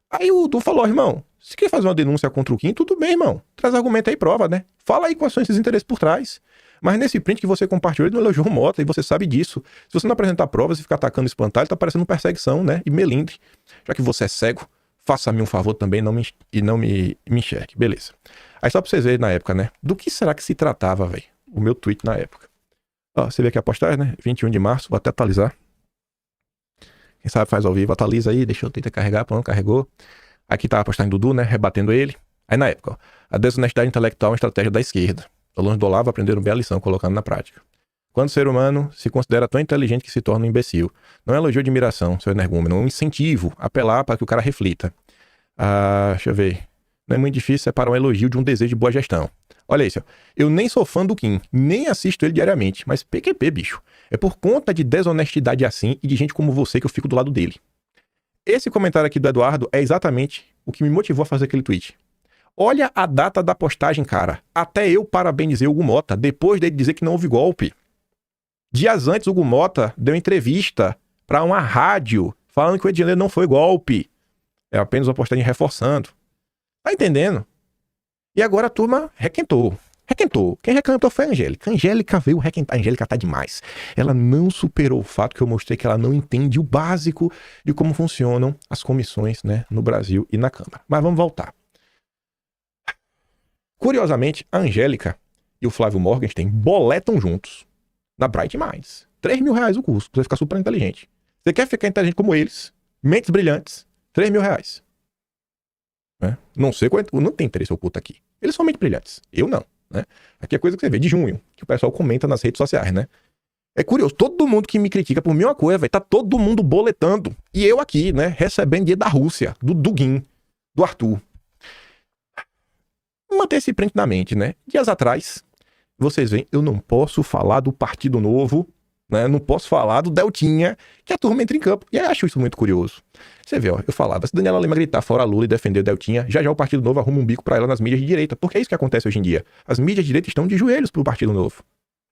Aí o Du falou, irmão, se quer fazer uma denúncia contra o Kim, tudo bem, irmão. Traz argumento aí, prova, né? Fala aí quais são esses interesses por trás. Mas nesse print que você compartilhou, ele não elogiou o Mota, e você sabe disso. Se você não apresentar provas e ficar atacando e espantalho, tá parecendo perseguição, né? E melindre. Já que você é cego, faça-me um favor também e não me enxergue. Beleza. Aí só pra vocês verem na época, né? Do que será que se tratava, velho? O meu tweet na época. Ó, você vê aqui a postagem, né? 21 de março, vou até atualizar. Quem sabe faz ao vivo, atualiza aí, deixa eu tentar carregar, pronto, carregou. Aqui tá a postagem do Du, né? Rebatendo ele. Aí na época, ó, a desonestidade intelectual é uma estratégia da esquerda. Alunos do Olavo aprenderam bem a lição, colocando na prática. Quando o ser humano se considera tão inteligente que se torna um imbecil, não é elogio de admiração, seu energúmeno, é um incentivo, apelar para que o cara reflita. Deixa eu ver. Não é muito difícil separar um elogio de um desejo de boa gestão. Olha isso, ó. Eu nem sou fã do Kim, nem assisto ele diariamente, mas PQP, bicho. É por conta de desonestidade assim e de gente como você que eu fico do lado dele. Esse comentário aqui do Eduardo é exatamente o que me motivou a fazer aquele tweet. Olha a data da postagem, cara. Até eu parabenizei o Hugo Mota, depois dele dizer que não houve golpe. Dias antes, o Hugo Mota deu entrevista para uma rádio, falando que o Rio de Janeiro não foi golpe. É apenas uma postagem reforçando. Tá entendendo? E agora a turma requentou. Requentou. Quem requentou foi a Angélica. A Angélica veio requentar. A Angélica tá demais. Ela não superou o fato que eu mostrei que ela não entende o básico de como funcionam as comissões, né, no Brasil e na Câmara. Mas vamos voltar. Curiosamente, a Angélica e o Flávio Morgenstern boletam juntos na Bright Minds. R$3.000 o curso, pra você ficar super inteligente. Você quer ficar inteligente como eles, mentes brilhantes, R$3.000. Né? Não sei quanto, não tem interesse oculto aqui. Eles são mentes brilhantes, eu não. Né? Aqui é coisa que você vê de junho, que o pessoal comenta nas redes sociais, né? É curioso, todo mundo que me critica por mesma coisa, tá todo mundo boletando. E eu aqui, né, recebendo dinheiro da Rússia, do Dugin, do Arthur. Manter esse print na mente, né? Dias atrás, vocês veem, eu não posso falar do Partido Novo, né? Não posso falar do Deltinha, que a turma entra em campo. E eu acho isso muito curioso. Você vê, ó, eu falava, se Daniela Lima gritar fora Lula e defender o Deltinha, já o Partido Novo arruma um bico pra ela nas mídias de direita. Porque é isso que acontece hoje em dia. As mídias de direita estão de joelhos pro Partido Novo.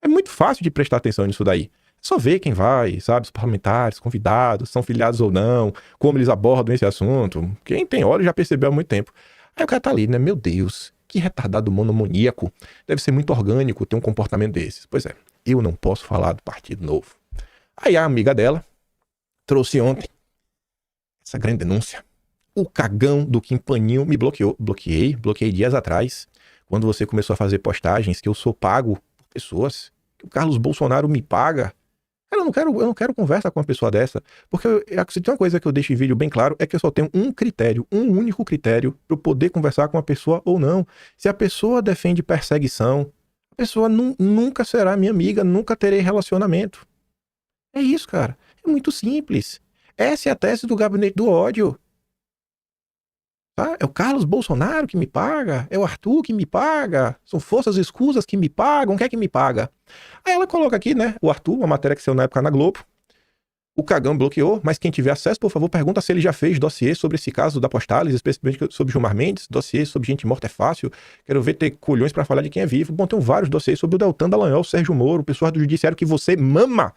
É muito fácil de prestar atenção nisso daí. É só ver quem vai, sabe? Os parlamentares, convidados, são filiados ou não, como eles abordam esse assunto. Quem tem olho já percebeu há muito tempo. Aí o cara tá ali, né? Meu Deus, que retardado monomaníaco. Deve ser muito orgânico ter um comportamento desses. Pois é, eu não posso falar do Partido Novo. Aí a amiga dela trouxe ontem essa grande denúncia. O cagão do Kim Paninho me bloqueou. Bloqueei dias atrás, quando você começou a fazer postagens que eu sou pago por pessoas, que o Carlos Bolsonaro me paga. Eu não quero conversa com uma pessoa dessa, porque se tem uma coisa que eu deixo em vídeo bem claro, é que eu só tenho um critério, um único critério para eu poder conversar com uma pessoa ou não. Se a pessoa defende perseguição, a pessoa nunca será minha amiga, nunca terei relacionamento. É isso, cara. É muito simples. Essa é a tese do gabinete do ódio. Tá? É o Carlos Bolsonaro que me paga, é o Arthur que me paga, são forças escusas que me pagam, quem é que me paga? Aí ela coloca aqui, né, o Arthur, uma matéria que saiu na época na Globo, o cagão bloqueou, mas quem tiver acesso, por favor, pergunta se ele já fez dossiê sobre esse caso da Postales, especialmente sobre Gilmar Mendes, dossiê sobre gente morta é fácil, quero ver ter colhões pra falar de quem é vivo. Bom, tem vários dossiês sobre o Deltan Dallagnol, o Sérgio Moro, o pessoal do judiciário que você mama,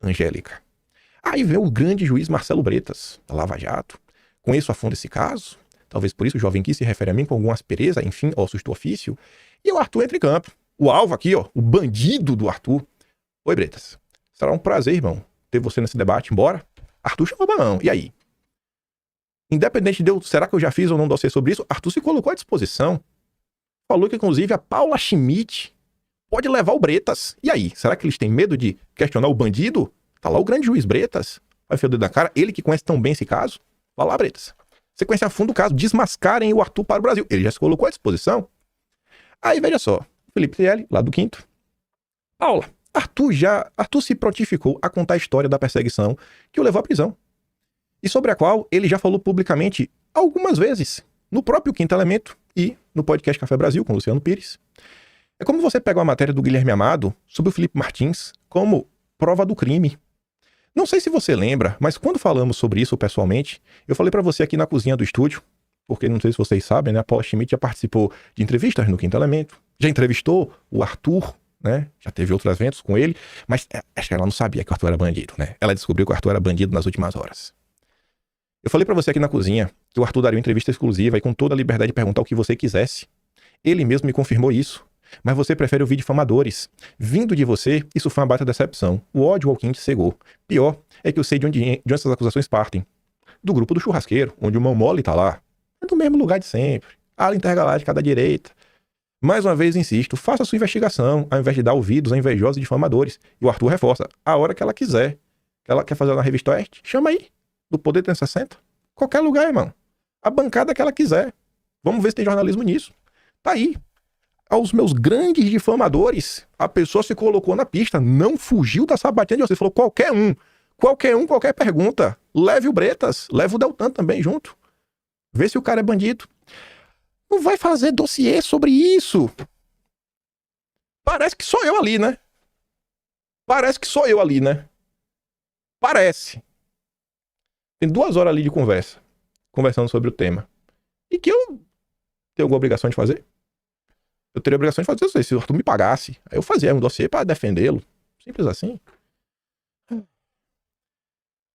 Angélica. Aí vem o grande juiz Marcelo Bretas, da Lava Jato. Conheço a fundo esse caso. Talvez por isso o jovem Kim se refere a mim com alguma aspereza, enfim, ossos do ofício. E o Arthur entra em campo. O alvo aqui, ó, o bandido do Arthur. Oi, Bretas. Será um prazer, irmão, ter você nesse debate. Embora Arthur chamou balão. E aí? Independente de eu, será que eu já fiz ou não dossiê sobre isso, Arthur se colocou à disposição. Falou que, inclusive, a Paula Schmidt pode levar o Bretas. E aí? Será que eles têm medo de questionar o bandido? Tá lá o grande juiz Bretas. Vai enfiar o dedo na cara. Ele que conhece tão bem esse caso. Vai lá, Bretas. Você conhece a fundo o caso, desmascarem o Arthur para o Brasil. Ele já se colocou à disposição. Aí, veja só, Felipe Trielli, lá do Quinto. Paula, Arthur se prontificou a contar a história da perseguição que o levou à prisão. E sobre a qual ele já falou publicamente algumas vezes, no próprio Quinto Elemento e no podcast Café Brasil, com Luciano Pires. É como você pega uma matéria do Guilherme Amado sobre o Felipe Martins como prova do crime. Não sei se você lembra, mas quando falamos sobre isso pessoalmente, eu falei pra você aqui na cozinha do estúdio, porque não sei se vocês sabem, né? A Paula Schmidt já participou de entrevistas no Quinto Elemento, já entrevistou o Arthur, né? Já teve outros eventos com ele, mas acho que ela não sabia que o Arthur era bandido, né? Ela descobriu que o Arthur era bandido nas últimas horas. Eu falei pra você aqui na cozinha que o Arthur daria uma entrevista exclusiva e com toda a liberdade de perguntar o que você quisesse. Ele mesmo me confirmou isso. Mas você prefere ouvir difamadores. Vindo de você, isso foi uma baita decepção. O ódio ao Kim te cegou. Pior é que eu sei de onde essas acusações partem. Do grupo do churrasqueiro, onde o Mão Mole tá lá. É do mesmo lugar de sempre. Ala intergaláctica da direita. Mais uma vez insisto, faça a sua investigação, ao invés de dar ouvidos a invejosos e difamadores. E o Arthur reforça, a hora que ela quiser. Que ela quer fazer na Revista Oeste, chama aí. Do Poder 360. Qualquer lugar, irmão. A bancada que ela quiser. Vamos ver se tem jornalismo nisso. Tá aí. Aos meus grandes difamadores, a pessoa se colocou na pista, não fugiu da sabatina de vocês, falou qualquer pergunta, leve o Bretas, leve o Deltan também junto, vê se o cara é bandido. Não vai fazer dossiê sobre isso. Parece que sou eu ali, né? Parece. Tem 2 horas ali de conversa, conversando sobre o tema, e que eu tenho alguma obrigação de fazer? Eu teria a obrigação de fazer isso. Se o Arthur me pagasse, aí eu fazia um dossiê para defendê-lo. Simples assim.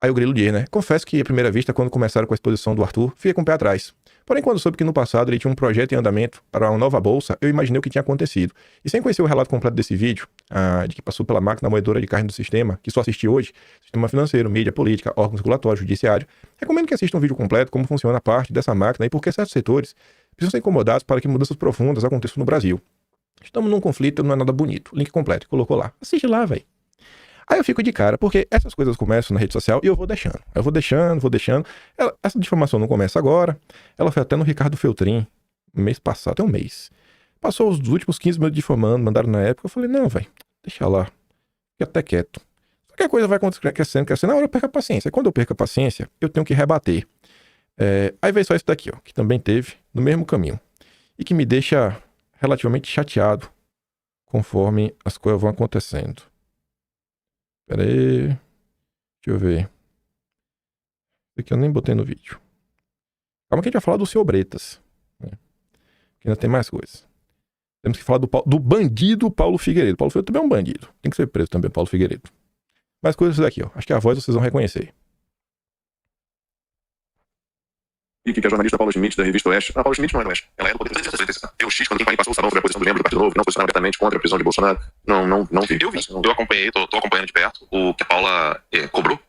Aí o Grilo diz, né? Confesso que, à primeira vista, quando começaram com a exposição do Arthur, fiquei com o pé atrás. Porém, quando soube que no passado ele tinha um projeto em andamento para uma nova bolsa, eu imaginei o que tinha acontecido. E sem conhecer o relato completo desse vídeo, de que passou pela máquina moedora de carne do sistema, que só assisti hoje, sistema financeiro, mídia, política, órgãos regulatórios, judiciário, recomendo que assista um vídeo completo como funciona a parte dessa máquina e por que certos setores precisam ser incomodados para que mudanças profundas aconteçam no Brasil. Estamos num conflito, não é nada bonito. Link completo, colocou lá. Assiste lá, velho. Aí eu fico de cara, porque essas coisas começam na rede social e eu vou deixando. Vou deixando. Essa difamação não começa agora. Ela foi até no Ricardo Feltrin, mês passado, até um mês. Passou os últimos 15 minutos difamando, mandaram na época. Eu falei, não, velho, deixa lá. Fica até quieto. Só que a coisa vai crescendo. Na hora eu perco a paciência. Quando eu perco a paciência, eu tenho que rebater. Aí veio só isso daqui, ó, que também teve no mesmo caminho. E que me deixa relativamente chateado conforme as coisas vão acontecendo. Pera aí. Deixa eu ver. Isso aqui eu nem botei no vídeo. Calma que a gente vai falar do seu Bretas. Né? Que ainda tem mais coisas. Temos que falar do bandido Paulo Figueiredo. Paulo Figueiredo também é um bandido. Tem que ser preso também, Paulo Figueiredo. Mais coisas daqui, ó. Acho que a voz vocês vão reconhecer. Que é a jornalista Paula Schmidt, da revista Oeste. A Paula Schmidt não é do Oeste. Ela é do Poder. Eu X, quando quem passou o sabão sobre a posição do membro do Partido Novo, não posicionaram abertamente contra a prisão de Bolsonaro. Não vi. Eu vi. Eu acompanhei, tô acompanhando de perto o que a Paula cobrou.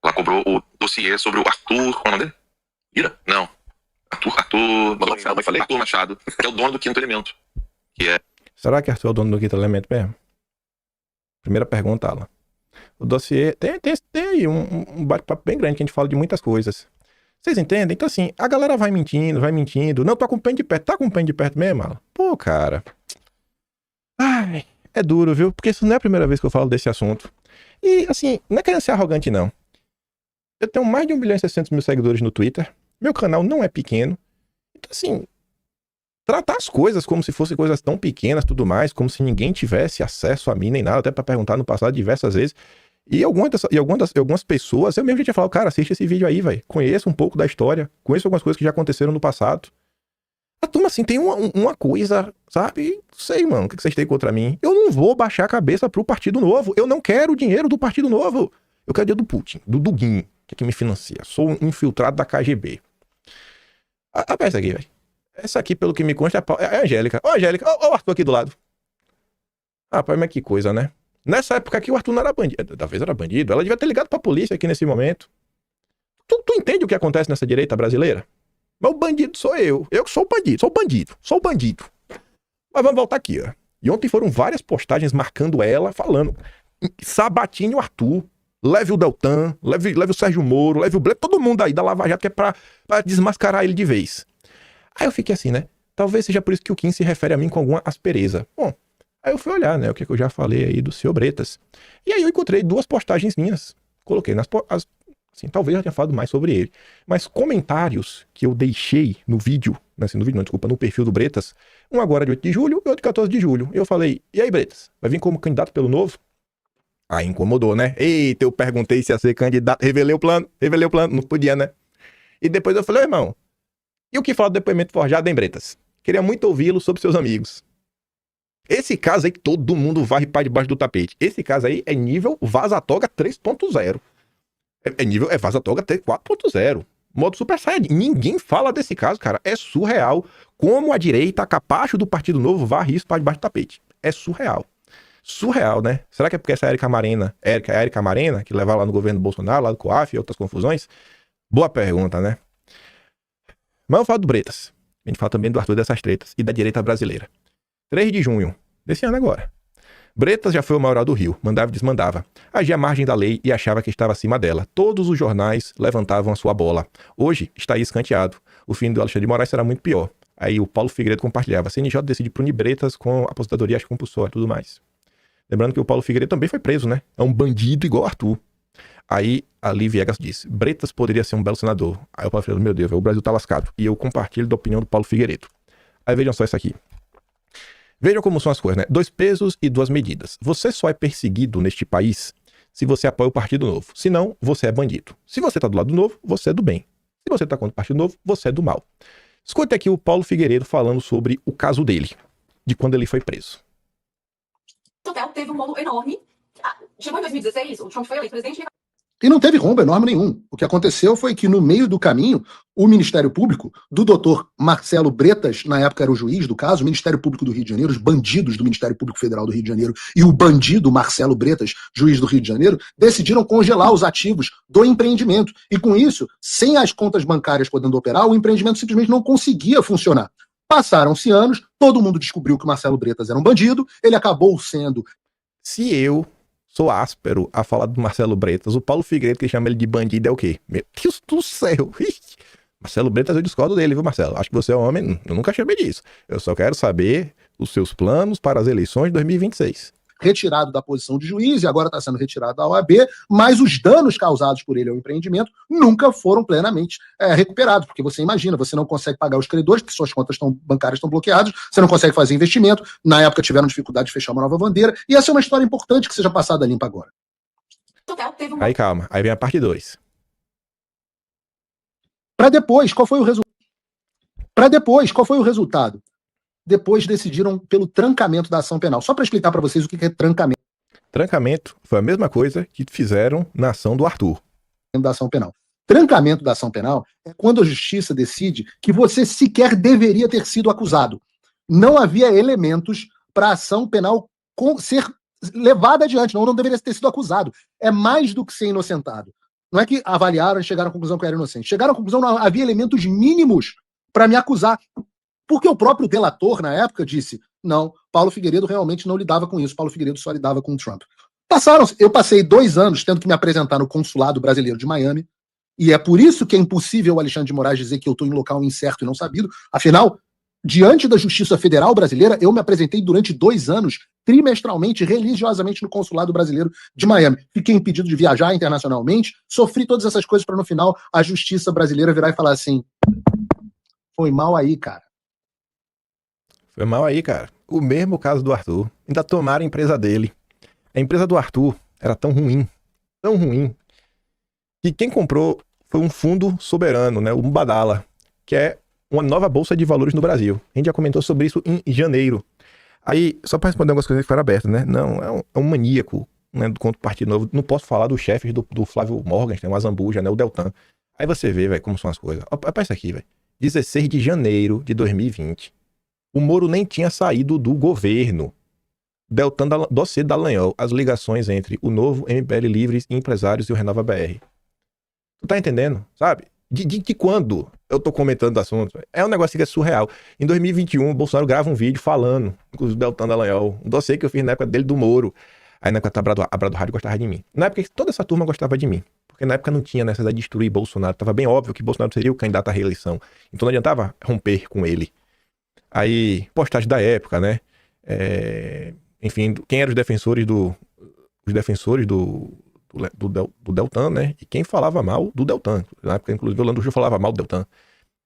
Ela cobrou o dossiê sobre o Arthur... Qual é o nome dele? Ira? Não. Arthur Machado, que é o dono do Quinto Elemento. Que é... Será que Arthur é o dono do Quinto Elemento mesmo? Primeira pergunta, Alan. O dossiê... Tem aí um bate-papo bem grande que a gente fala de muitas coisas. Vocês entendem? Então, assim, a galera vai mentindo. Não, tô acompanhando de perto. Tá acompanhando de perto mesmo, Alan? Pô, cara. Ai, é duro, viu? Porque isso não é a primeira vez que eu falo desse assunto. E, assim, não é querendo ser arrogante, não. Eu tenho mais de 1.600.000 seguidores no Twitter. Meu canal não é pequeno. Então, assim, tratar as coisas como se fossem coisas tão pequenas, tudo mais, como se ninguém tivesse acesso a mim, nem nada, até pra perguntar no passado diversas vezes. E algumas pessoas, eu mesmo já tinha falado, cara, assiste esse vídeo aí, velho. Conheça um pouco da história, conheça algumas coisas que já aconteceram no passado. A turma, assim, tem uma coisa, sabe? Sei, mano, o que vocês têm contra mim? Eu não vou baixar a cabeça pro Partido Novo. Eu não quero o dinheiro do Partido Novo. Eu quero o dinheiro do Putin, do Dugin, que é quem me financia. Sou um infiltrado da KGB. Essa aqui, velho. Essa aqui, pelo que me consta, é a Angélica. Ó, Angélica, ó o Arthur aqui do lado. Rapaz, mas que coisa, né? Nessa época aqui o Arthur não era bandido. Talvez era bandido. Ela devia ter ligado pra polícia aqui nesse momento. Tu entende o que acontece nessa direita brasileira? Mas o bandido sou eu. Eu que sou o bandido. Sou o bandido. Mas vamos voltar aqui, ó. E ontem foram várias postagens marcando ela, falando. Sabatine o Arthur. Leve o Deltan. Leve o Sérgio Moro. Leve o Ble. Todo mundo aí da Lava Jato que é pra desmascarar ele de vez. Aí eu fiquei assim, né? Talvez seja por isso que o Kim se refere a mim com alguma aspereza. Bom, aí eu fui olhar, né, o que eu já falei aí do seu Bretas. E aí eu encontrei duas postagens minhas. Coloquei assim, talvez eu já tenha falado mais sobre ele. Mas comentários que eu deixei no vídeo, no perfil do Bretas, um agora de 8 de julho e outro de 14 de julho. Eu falei, e aí, Bretas, vai vir como candidato pelo Novo? Aí incomodou, né? Eita, eu perguntei se ia ser candidato, revelei o plano, não podia, né? E depois eu falei, irmão, e o que fala do depoimento forjado, hein, Bretas? Queria muito ouvi-lo sobre seus amigos. Esse caso aí que todo mundo varre para debaixo do tapete. Esse caso aí é nível Vaza-Toga 3.0. É Vaza-Toga 4.0. Modo Super Saiyajin. Ninguém fala desse caso, cara. É surreal como a direita, a capacho do Partido Novo, varre isso para debaixo do tapete. É surreal. Surreal, né? Será que é porque essa Érica Amarena, que leva lá no governo Bolsonaro, lá do COAF e outras confusões? Boa pergunta, né? Mas eu falo do Bretas. A gente fala também do Arthur dessas tretas e da direita brasileira. 3 de junho desse ano agora. Bretas já foi o maioral do Rio, mandava e desmandava. Agia à margem da lei e achava que estava acima dela. Todos os jornais levantavam a sua bola. Hoje está aí escanteado. O fim do Alexandre de Moraes será muito pior. Aí o Paulo Figueiredo compartilhava. CNJ decide punir Bretas com aposentadoria compulsória e tudo mais. Lembrando que o Paulo Figueiredo também foi preso, né? É um bandido igual Arthur. Aí a Lívia Viegas disse, Bretas poderia ser um belo senador. Aí o Paulo Figueiredo, meu Deus, o Brasil tá lascado. E eu compartilho da opinião do Paulo Figueiredo. Aí vejam só isso aqui. Vejam como são as coisas, né? 2 pesos e 2 medidas. Você só é perseguido neste país se você apoia o Partido Novo. Se não, você é bandido. Se você tá do lado do Novo, você é do bem. Se você tá contra o Partido Novo, você é do mal. Escute aqui o Paulo Figueiredo falando sobre o caso dele, de quando ele foi preso. O hotel teve um bolo enorme. Chegou em 2016, o Trump foi eleito presidente. E não teve rombo enorme nenhum. O que aconteceu foi que, no meio do caminho, o Ministério Público, do doutor Marcelo Bretas, na época era o juiz do caso, o Ministério Público do Rio de Janeiro, os bandidos do Ministério Público Federal do Rio de Janeiro e o bandido Marcelo Bretas, juiz do Rio de Janeiro, decidiram congelar os ativos do empreendimento. E com isso, sem as contas bancárias podendo operar, o empreendimento simplesmente não conseguia funcionar. Passaram-se anos, todo mundo descobriu que o Marcelo Bretas era um bandido, ele acabou sendo... Se eu sou áspero a falar do Marcelo Bretas, o Paulo Figueiredo, que chama ele de bandido, é o quê? Meu Deus do céu! Marcelo Bretas, eu discordo dele, viu, Marcelo? Acho que você é um homem... Eu nunca chamei disso. Eu só quero saber os seus planos para as eleições de 2026. Retirado da posição de juiz e agora está sendo retirado da OAB, mas os danos causados por ele ao empreendimento nunca foram plenamente recuperados, porque você imagina, você não consegue pagar os credores, porque suas contas bancárias estão bloqueadas, você não consegue fazer investimento, na época tiveram dificuldade de fechar uma nova bandeira, e essa é uma história importante que seja passada limpa agora. Aí calma, aí vem a parte 2. Para depois, qual foi o resultado? Depois decidiram pelo trancamento da ação penal. Só para explicar para vocês o que é trancamento. Trancamento foi a mesma coisa que fizeram na ação do Arthur. Da ação penal. Trancamento da ação penal é quando a justiça decide que você sequer deveria ter sido acusado. Não havia elementos para a ação penal ser levada adiante, não deveria ter sido acusado. É mais do que ser inocentado. Não é que avaliaram e chegaram à conclusão que eu era inocente. Chegaram à conclusão que não havia elementos mínimos para me acusar. Porque o próprio delator, na época, disse, não, Paulo Figueiredo realmente não lidava com isso, Paulo Figueiredo só lidava com o Trump. Eu passei 2 anos tendo que me apresentar no consulado brasileiro de Miami, e é por isso que é impossível o Alexandre de Moraes dizer que eu estou em local incerto e não sabido. Afinal, diante da Justiça Federal Brasileira, eu me apresentei durante 2 anos, trimestralmente, religiosamente no consulado brasileiro de Miami. Fiquei impedido de viajar internacionalmente, sofri todas essas coisas para no final a Justiça Brasileira virar e falar assim, foi mal aí, cara. Foi mal aí, cara. O mesmo caso do Arthur. Ainda tomaram a empresa dele. A empresa do Arthur era tão ruim, que quem comprou foi um fundo soberano, né? O Mubadala, que é uma nova bolsa de valores no Brasil. A gente já comentou sobre isso em janeiro. Aí, só para responder algumas coisas que foram abertas, né? Não, é um maníaco, né, do contra o Partido Novo. Não posso falar dos chefes do Flávio Morgan, tem uma Zambuja, né? O Deltan. Aí você vê, velho, como são as coisas. Olha isso aqui, velho. 16 de janeiro de 2020. O Moro nem tinha saído do governo. Deltan dossiê Dallagnol, as ligações entre o Novo, MBL Livres, Empresários e o Renova BR. Tu tá entendendo? Sabe? De quando eu tô comentando o assunto? É um negócio que é surreal. Em 2021, o Bolsonaro grava um vídeo falando com o Deltan Dallagnol. Um dossiê que eu fiz na época dele do Moro. Aí na época a Brado Rádio gostava de mim. Na época toda essa turma gostava de mim. Porque na época não tinha necessidade de destruir Bolsonaro. Tava bem óbvio que Bolsonaro seria o candidato à reeleição. Então não adiantava romper com ele. Aí, postagem da época, né? Enfim, quem eram os defensores do Deltan, né? E quem falava mal do Deltan. Na época, inclusive, o Orlando Júlio falava mal do Deltan.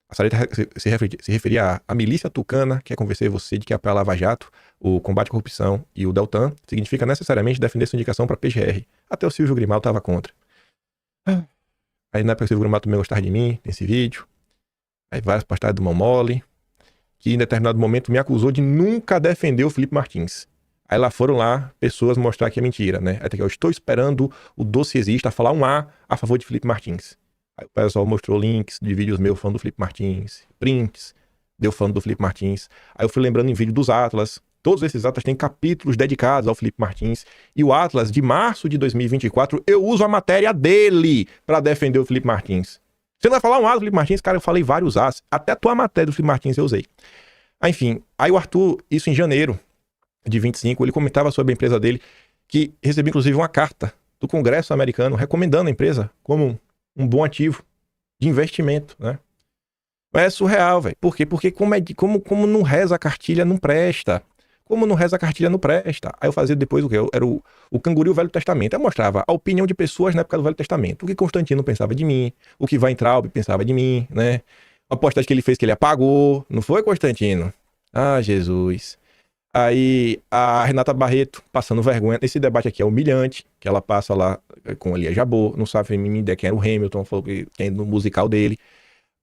A Sareta se referia à milícia tucana, que é convencer você de que apoia a Lava Jato, o combate à corrupção e o Deltan significa necessariamente defender sua indicação para PGR. Até o Silvio Grimaldo estava contra. Aí na época o Silvio Grimaldo também gostava de mim, nesse vídeo. Aí várias postagens do Momole, que em determinado momento me acusou de nunca defender o Felipe Martins. Aí lá foram lá pessoas mostrar que é mentira, né? Até que eu estou esperando o dossiezista falar um A favor de Felipe Martins. Aí o pessoal mostrou links de vídeos meus falando do Felipe Martins, prints, deu falando do Felipe Martins. Aí eu fui lembrando em vídeo dos Atlas. Todos esses Atlas têm capítulos dedicados ao Felipe Martins. E o Atlas de março de 2024, eu uso a matéria dele para defender o Felipe Martins. Você não vai falar um A do Felipe Martins? Cara, eu falei vários As. Até a tua matéria do Felipe Martins eu usei. Enfim, aí o Arthur, isso em janeiro de 25, ele comentava sobre a empresa dele, que recebeu inclusive uma carta do Congresso americano recomendando a empresa como um bom ativo de investimento, né? Mas é surreal, velho. Por quê? Porque como não reza a cartilha, não presta. Como não reza a cartilha, não presta. Aí eu fazia depois o quê? Era o Canguru e o Velho Testamento. Eu mostrava a opinião de pessoas na época do Velho Testamento. O que Constantino pensava de mim, o que Weintraub pensava de mim, né? Uma postagem que ele fez que ele apagou. Não foi, Constantino? Ah, Jesus. Aí a Renata Barreto passando vergonha. Esse debate aqui é humilhante, que ela passa lá com Elia Jabor, não sabe a mínima ideia quem era o Hamilton, falou que é no musical dele.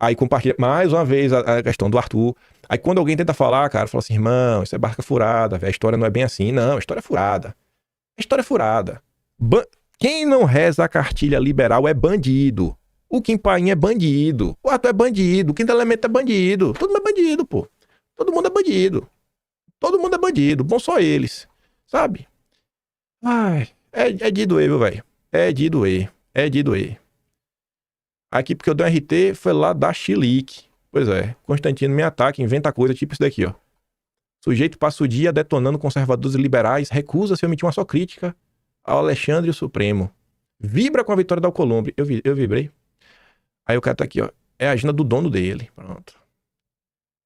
Aí compartilha mais uma vez a questão do Arthur. Aí quando alguém tenta falar, cara, fala assim, irmão, isso é barca furada, véio, a história não é bem assim. Não, a história é furada. A história é furada. Quem não reza a cartilha liberal é bandido. O Kim Paim é bandido. O Arthur é bandido. O Quinto Elemento é bandido. Todo mundo é bandido, pô. Todo mundo é bandido. Todo mundo é bandido. Bom, só eles. Sabe? Ai, é de doer, meu velho. É de doer. É de doer. Aqui, porque eu dei um RT, foi lá da Chilique. Pois é. Constantino me ataca, inventa coisa tipo isso daqui, ó. Sujeito passa o dia detonando conservadores e liberais, recusa-se a omitir uma só crítica ao Alexandre o Supremo. Vibra com a vitória da Alcolumbre. Eu vibrei. Aí o cara tá aqui, ó. É a agenda do dono dele. Pronto.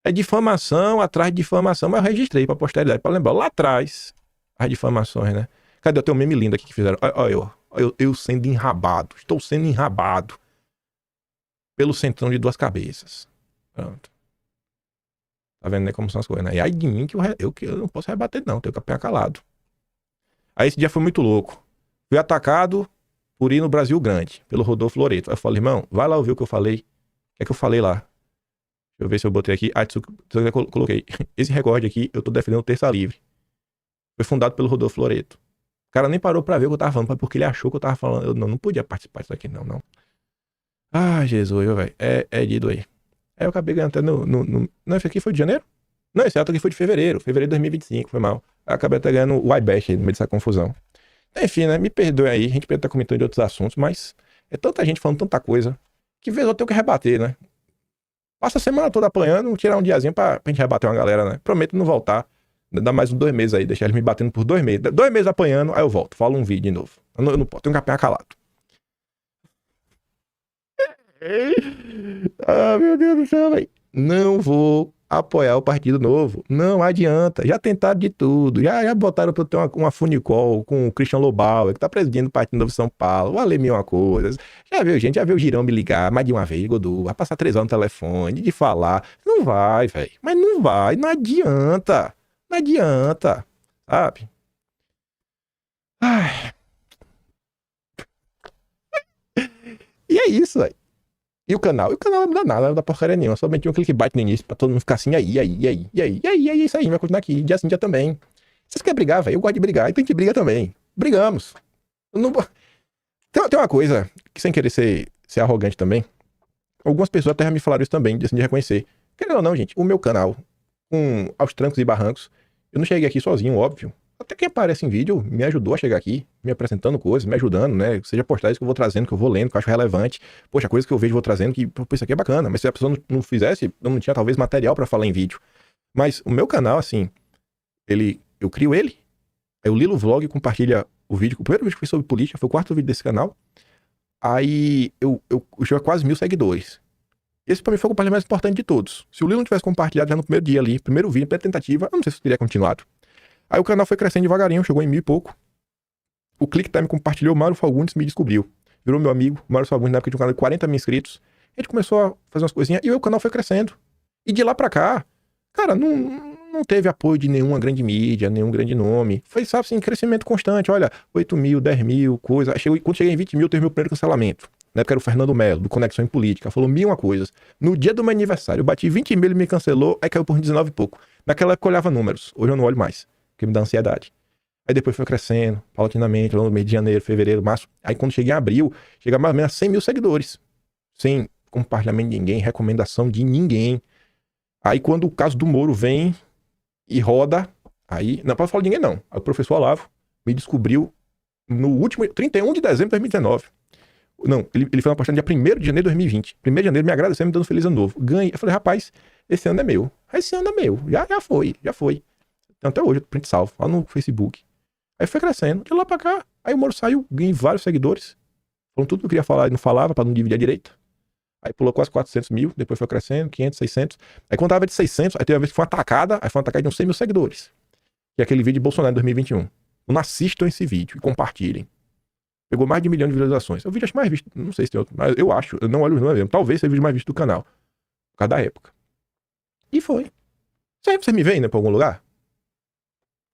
É difamação atrás de difamação, mas eu registrei pra posteridade, pra lembrar. Lá atrás, as difamações, né? Cadê? Eu tenho um meme lindo aqui que fizeram. Olha eu sendo enrabado. Estou sendo enrabado pelo centrão de duas cabeças. Pronto. Tá vendo, né, como são as coisas, né? E aí de mim que eu não posso rebater, não. Tenho que ficar calado. Aí esse dia foi muito louco. Fui atacado por ir no Brasil Grande, pelo Rodolfo Loreto. Aí eu falei, irmão, vai lá ouvir o que eu falei. O que é que eu falei lá? Deixa eu ver se eu botei aqui. Eu coloquei. Esse recorde aqui, eu tô defendendo o Terça Livre. Foi fundado pelo Rodolfo Loreto. O cara nem parou pra ver o que eu tava falando, porque ele achou que eu tava falando. Eu não podia participar disso aqui, não. Ah, Jesus, velho. É de doer. Aí eu acabei ganhando até Não, esse aqui foi de janeiro? Não, esse outro aqui foi de fevereiro. Fevereiro de 2025, foi mal. Eu acabei até ganhando o iBash aí, no meio dessa confusão. Enfim, né? Me perdoe aí. A gente podia estar comentando de outros assuntos, mas é tanta gente falando tanta coisa que vez eu tenho que rebater, né? Passa a semana toda apanhando, tirar um diazinho pra gente rebater uma galera, né? Prometo não voltar. Dá mais uns 2 meses aí, deixar eles me batendo por 2 meses. 2 meses apanhando, aí eu volto. Falo um vídeo de novo. Eu não posso, tenho que apanhar calado. Ah, meu Deus do céu, velho. Não vou apoiar o Partido Novo. Não adianta. Já tentaram de tudo. Já botaram pra eu ter uma funicol com o Christian Lobauer, que tá presidindo o Partido Novo de São Paulo. Vou ler 1000 coisas. Já viu o Girão me ligar mais de uma vez, Godu. Vai passar 3 horas no telefone, de falar. Não vai, velho. Mas não vai. Não adianta. Não adianta. Sabe? Ai. E é isso, velho. E o canal? Não dá nada, não dá porcaria nenhuma. Somente um clickbait no início, pra todo mundo ficar assim, aí, isso aí, vai continuar aqui, dia sim, dia também. Vocês querem brigar, velho? Eu gosto de brigar, então a gente briga também. Brigamos. Não... Tem uma coisa, que sem querer ser arrogante também, algumas pessoas até já me falaram isso também, assim, de reconhecer. Querendo ou não, gente, o meu canal, aos trancos e barrancos, eu não cheguei aqui sozinho, óbvio. Até quem aparece em vídeo me ajudou a chegar aqui, me apresentando coisas, me ajudando, né? Seja postagens que eu vou trazendo, que eu vou lendo, que eu acho relevante. Poxa, coisas que eu vejo, vou trazendo, que, pô, isso aqui é bacana. Mas se a pessoa não fizesse, eu não tinha talvez material pra falar em vídeo. Mas o meu canal, assim, eu crio ele, aí o Lilo Vlog compartilha o vídeo. O primeiro vídeo que foi sobre política, foi o 4º vídeo desse canal. Aí eu chego a quase 1000 seguidores. Esse pra mim foi o compartilhamento mais importante de todos. Se o Lilo não tivesse compartilhado já no primeiro dia ali, primeiro vídeo, primeira tentativa, eu não sei se eu teria continuado. Aí o canal foi crescendo devagarinho, chegou em 1000 e pouco. O ClickTime compartilhou, o Mário Fagundes me descobriu. Virou meu amigo, o Mário Fagundes, na época tinha um canal de 40 mil inscritos. A gente começou a fazer umas coisinhas e o canal foi crescendo. E de lá pra cá, cara, não teve apoio de nenhuma grande mídia, nenhum grande nome. Foi, sabe assim, crescimento constante. Olha, 8 mil, 10 mil, coisa. Quando cheguei em 20 mil, teve meu primeiro cancelamento. Na época era o Fernando Melo, do Conexão em Política. Falou 1000 coisas. No dia do meu aniversário, eu bati 20 mil, ele me cancelou, aí caiu por 19 e pouco. Naquela época eu olhava números. Hoje eu não olho mais, porque me dá ansiedade. Aí depois foi crescendo, paulatinamente, lá no mês de janeiro, fevereiro, março. Aí quando cheguei em abril, chega mais ou menos a 100 mil seguidores. Sem compartilhamento de ninguém, recomendação de ninguém. Aí quando o caso do Moro vem e roda, aí... Não pode falar de ninguém, não. Aí o professor Olavo me descobriu no último... 31 de dezembro de 2019. Não, ele fez uma postagem dia 1º de janeiro de 2020. 1º de janeiro me agradecendo, me dando feliz ano novo. Ganhei. Eu falei, rapaz, esse ano é meu. Esse ano é meu. Já foi. Então, até hoje, eu print salvo, lá no Facebook. Aí foi crescendo, de lá pra cá. Aí o Moro saiu, ganhei vários seguidores. Falando tudo que eu queria falar e não falava, pra não dividir a direita. Aí pulou quase 400 mil, depois foi crescendo, 500, 600. Aí quando tava de 600, aí teve uma vez que foi uma atacada, aí foi uma atacada de uns 100 mil seguidores. Que é aquele vídeo de Bolsonaro de 2021. Não assistam esse vídeo e compartilhem. Pegou mais de 1 milhão de visualizações. É o vídeo acho mais visto, não sei se tem outro, mas eu acho, eu não olho os números mesmo. Talvez seja o vídeo mais visto do canal. Por causa da época. E foi. Você me vê ainda pra algum lugar?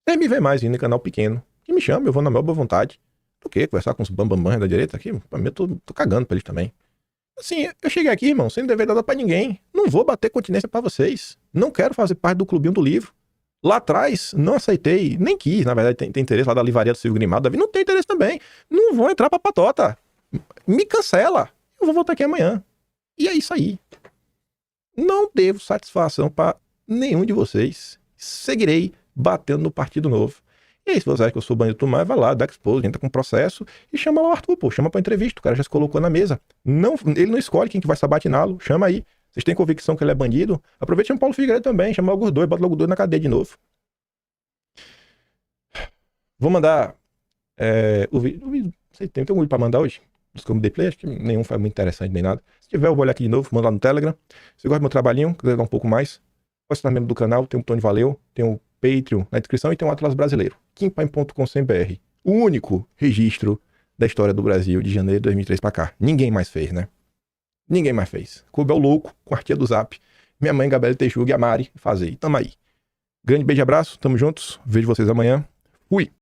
Você me vê mais ainda em canal pequeno. Que me chama, eu vou na maior boa vontade. Do que? Conversar com os bambambãs da direita aqui? Pra mim eu tô cagando pra eles também. Assim, eu cheguei aqui, irmão, sem dever nada pra ninguém. Não vou bater continência pra vocês. Não quero fazer parte do clubinho do livro. Lá atrás, não aceitei, nem quis, na verdade, tem interesse lá da livraria do Silvio Grimado. Davi não tem interesse também. Não vou entrar pra patota. Me cancela. Eu vou voltar aqui amanhã. E é isso aí. Não devo satisfação pra nenhum de vocês. Seguirei batendo no Partido Novo. E aí, se você acha que eu sou bandido do mais, vai lá, dá expose, entra com processo e chama lá o Arthur, pô. Chama pra entrevista. O cara já se colocou na mesa. Não, ele não escolhe quem que vai sabatiná-lo. Chama aí. Vocês têm convicção que ele é bandido? Aproveita e chama o Paulo Figueiredo também. Chama logo os dois, bota logo os dois na cadeia de novo. Vou mandar o vídeo. Não sei, tem um vídeo pra mandar hoje? Dos que eu me dei play, acho que nenhum foi muito interessante nem nada. Se tiver, eu vou olhar aqui de novo, mando lá no Telegram. Se gosta do meu trabalhinho, quiser dar um pouco mais, pode se tornar membro do canal, tem um botão de valeu, tem um Patreon na descrição e tem um Atlas Brasileiro. Kimpaim.com.br. O único registro da história do Brasil de janeiro de 2003 pra cá. Ninguém mais fez, né? Ninguém mais fez. Coube ao louco, com a tia do Zap, minha mãe, Gabriela Teixuga e a Mari fazer. Tamo aí. Grande beijo e abraço, tamo juntos. Vejo vocês amanhã. Fui!